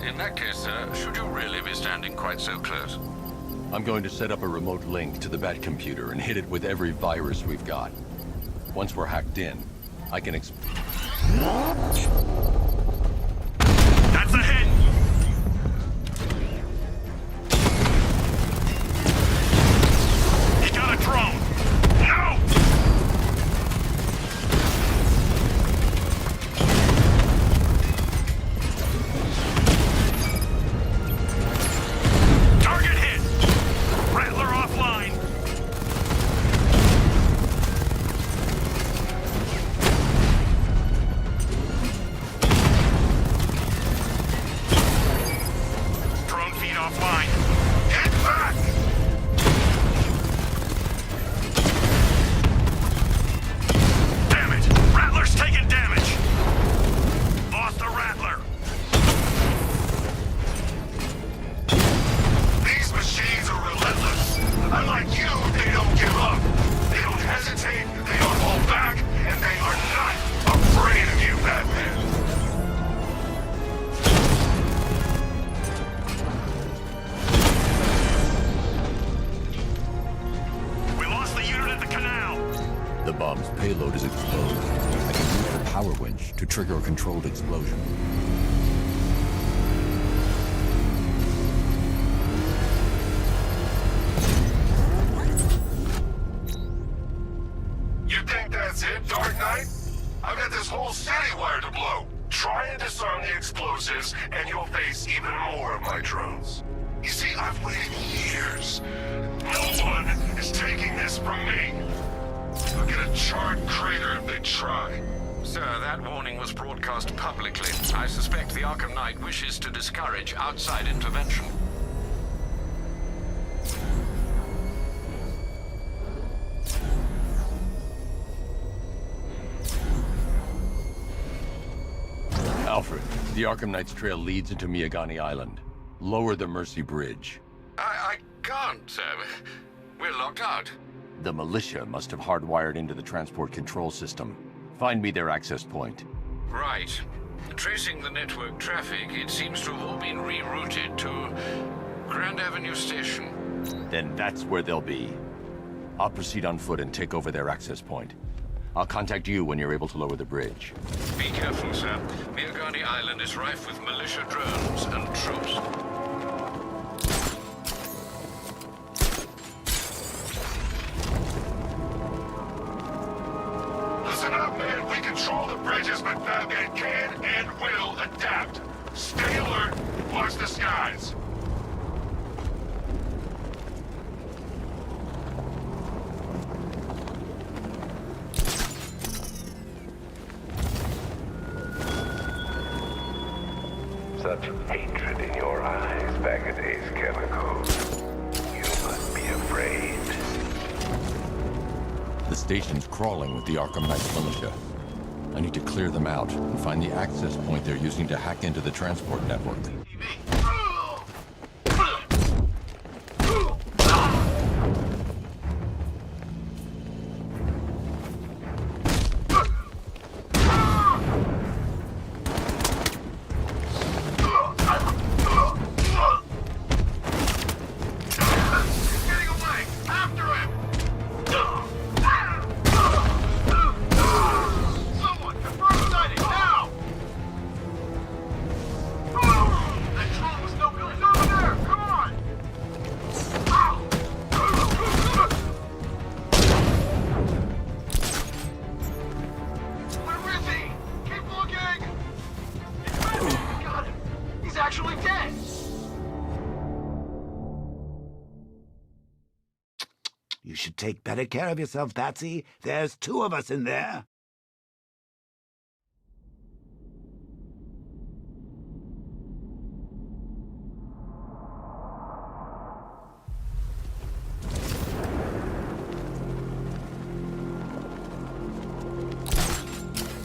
In that case, sir, should you really be standing quite so close? I'm going to set up a remote link to the Bat computer and hit it with every virus we've got. Once we're hacked in, I can That's a hit! He got a drone! No! Target hit! Rattler offline! Drone feed offline. Get back! Damn it! Rattler's taking damage! Lost the Rattler! These machines are relentless. Unlike you, they don't give up. They don't hesitate, they don't hold back, and they are not afraid of you, Batman. We lost the unit at the canal. The bomb's payload is exposed. I can use the power winch to trigger a controlled explosion. You think that's it, Dark Knight? I've got this whole city wired to blow. Try and disarm the explosives, and you'll face even more of my drones. You see, I've waited years. No one is taking this from me. I'll get a charred crater if they try. Sir, that warning was broadcast publicly. I suspect the Arkham Knight wishes to discourage outside intervention. Alfred, the Arkham Knight's trail leads into Miagani Island. Lower the Mercy Bridge. I can't, sir. We're locked out. The militia must have hardwired into the transport control system. Find me their access point. Right. Tracing the network traffic, it seems to have all been rerouted to Grand Avenue Station. Then that's where they'll be. I'll proceed on foot and take over their access point. I'll contact you when you're able to lower the bridge. Be careful, sir. Miagani Island is rife with militia drones and troops. Listen up, man. We control the bridges, but Batman can and will adapt. Stay alert. Watch the skies. Such hatred in your eyes, Bagada's chemicals. You must be afraid. The station's crawling with the Arkham Knight militia. I need to clear them out and find the access point they're using to hack into the transport network. You should take better care of yourself, Patsy. There's 2 of us in there.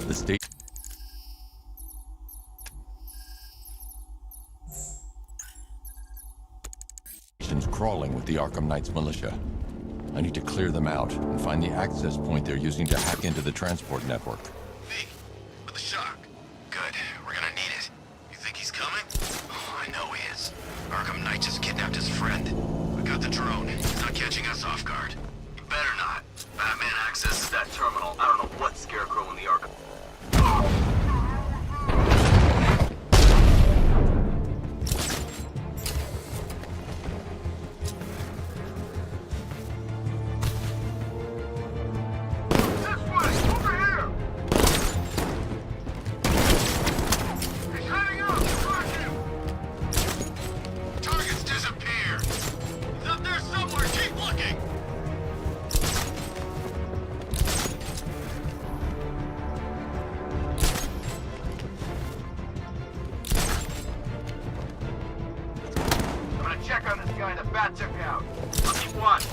The station's crawling with the Arkham Knight's militia. I need to clear them out and find the access point they're using to hack into the transport network. Me, with a shock. Good, we're gonna need it. You think he's coming? Oh, I know he is. Arkham Knight just kidnapped his friend. We got the drone. He's not catching us off guard. He better not. Batman accesses that terminal. I don't know what Scarecrow in the Arkham... Check on this guy the bat took out. I'll keep watch.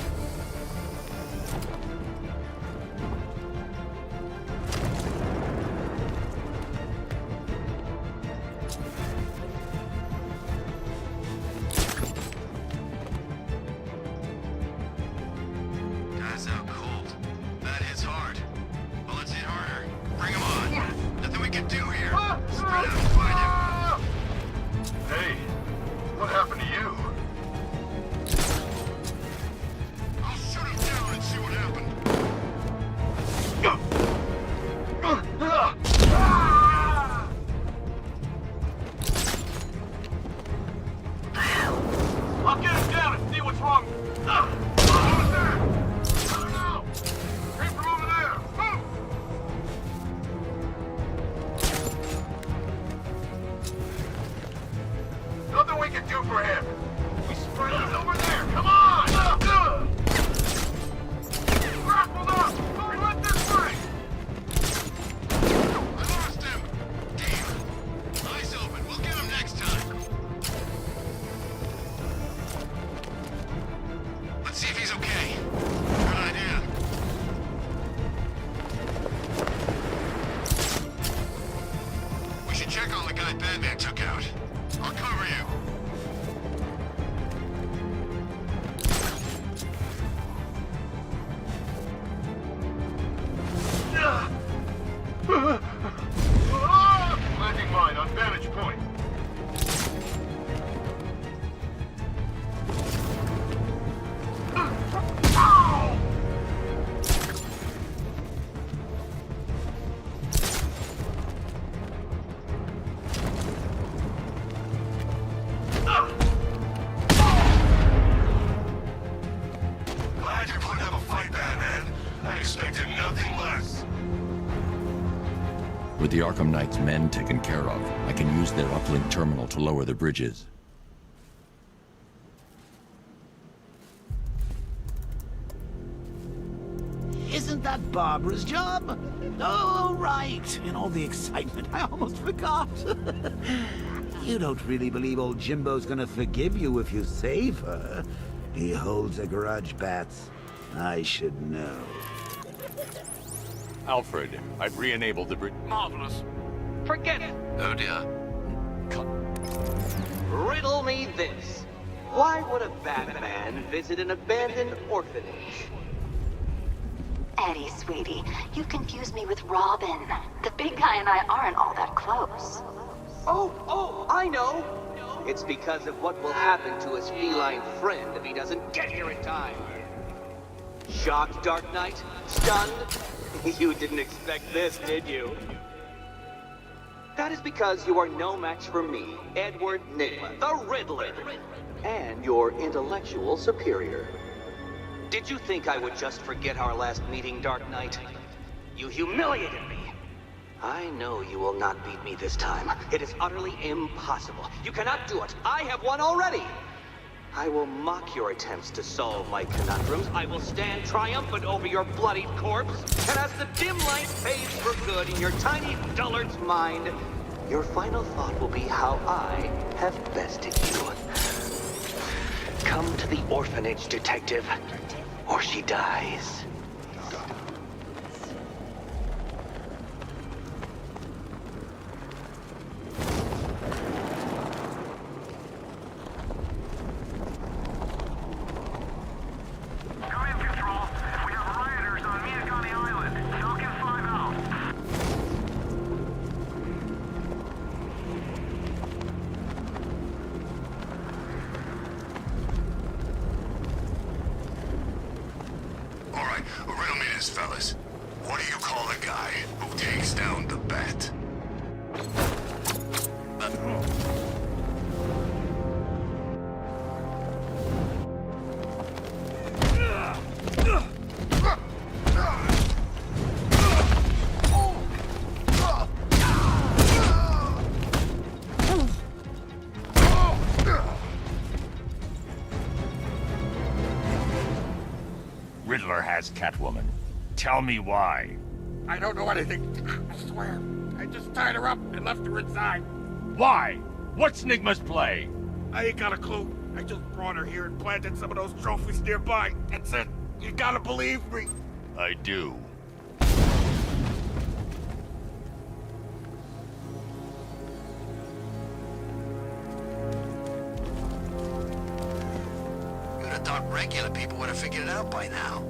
Guy's out cold. That hits hard. Well, let's hit harder. Bring him on. Nothing we can do here. Spread out and find him. Hey, what happened to you? I'll get him down and see what's wrong. Who's there? I don't know. Came from over there. Move. Nothing we can do for him. We spread out over there. Come on. Grappled up. He went this way. I lost him. Damn. Eyes open. We'll get him next time. Let's see if he's okay. Good idea. We should check on the guy Batman took out. I'll cover you. With the Arkham Knight's men taken care of, I can use their uplink terminal to lower the bridges. Isn't that Barbara's job? Oh, right. In all the excitement, I almost forgot. You don't really believe old Jimbo's gonna forgive you if you save her. He holds a grudge, Bats. I should know. Alfred, I've re-enabled the bridge. Marvelous. Forget it. Oh dear. Riddle me this. Why would a Batman visit an abandoned orphanage? Eddie, sweetie, you confused me with Robin. The big guy and I aren't all that close. Oh, I know. It's because of what will happen to his feline friend if he doesn't get here in time. Shocked, Dark Knight? Stunned? You didn't expect this, did you? That is because you are no match for me, Edward Nygma, the Riddler, and your intellectual superior. Did you think I would just forget our last meeting, Dark Knight? You humiliated me. I know you will not beat me this time. It is utterly impossible. You cannot do it. I have won already. I will mock your attempts to solve my conundrums. I will stand triumphant over your bloodied corpse. And as the dim light fades for good in your tiny dullard's mind, your final thought will be how I have bested you. Come to the orphanage, detective, or she dies. Fellas, what do you call a guy who takes down the Bat? Riddler has Catwoman. Tell me why. I don't know anything. I swear. I just tied her up and left her inside. Why? What's Nygma's play? I ain't got a clue. I just brought her here and planted some of those trophies nearby. That's it. You gotta believe me. I do. You'd have thought regular people would have figured it out by now.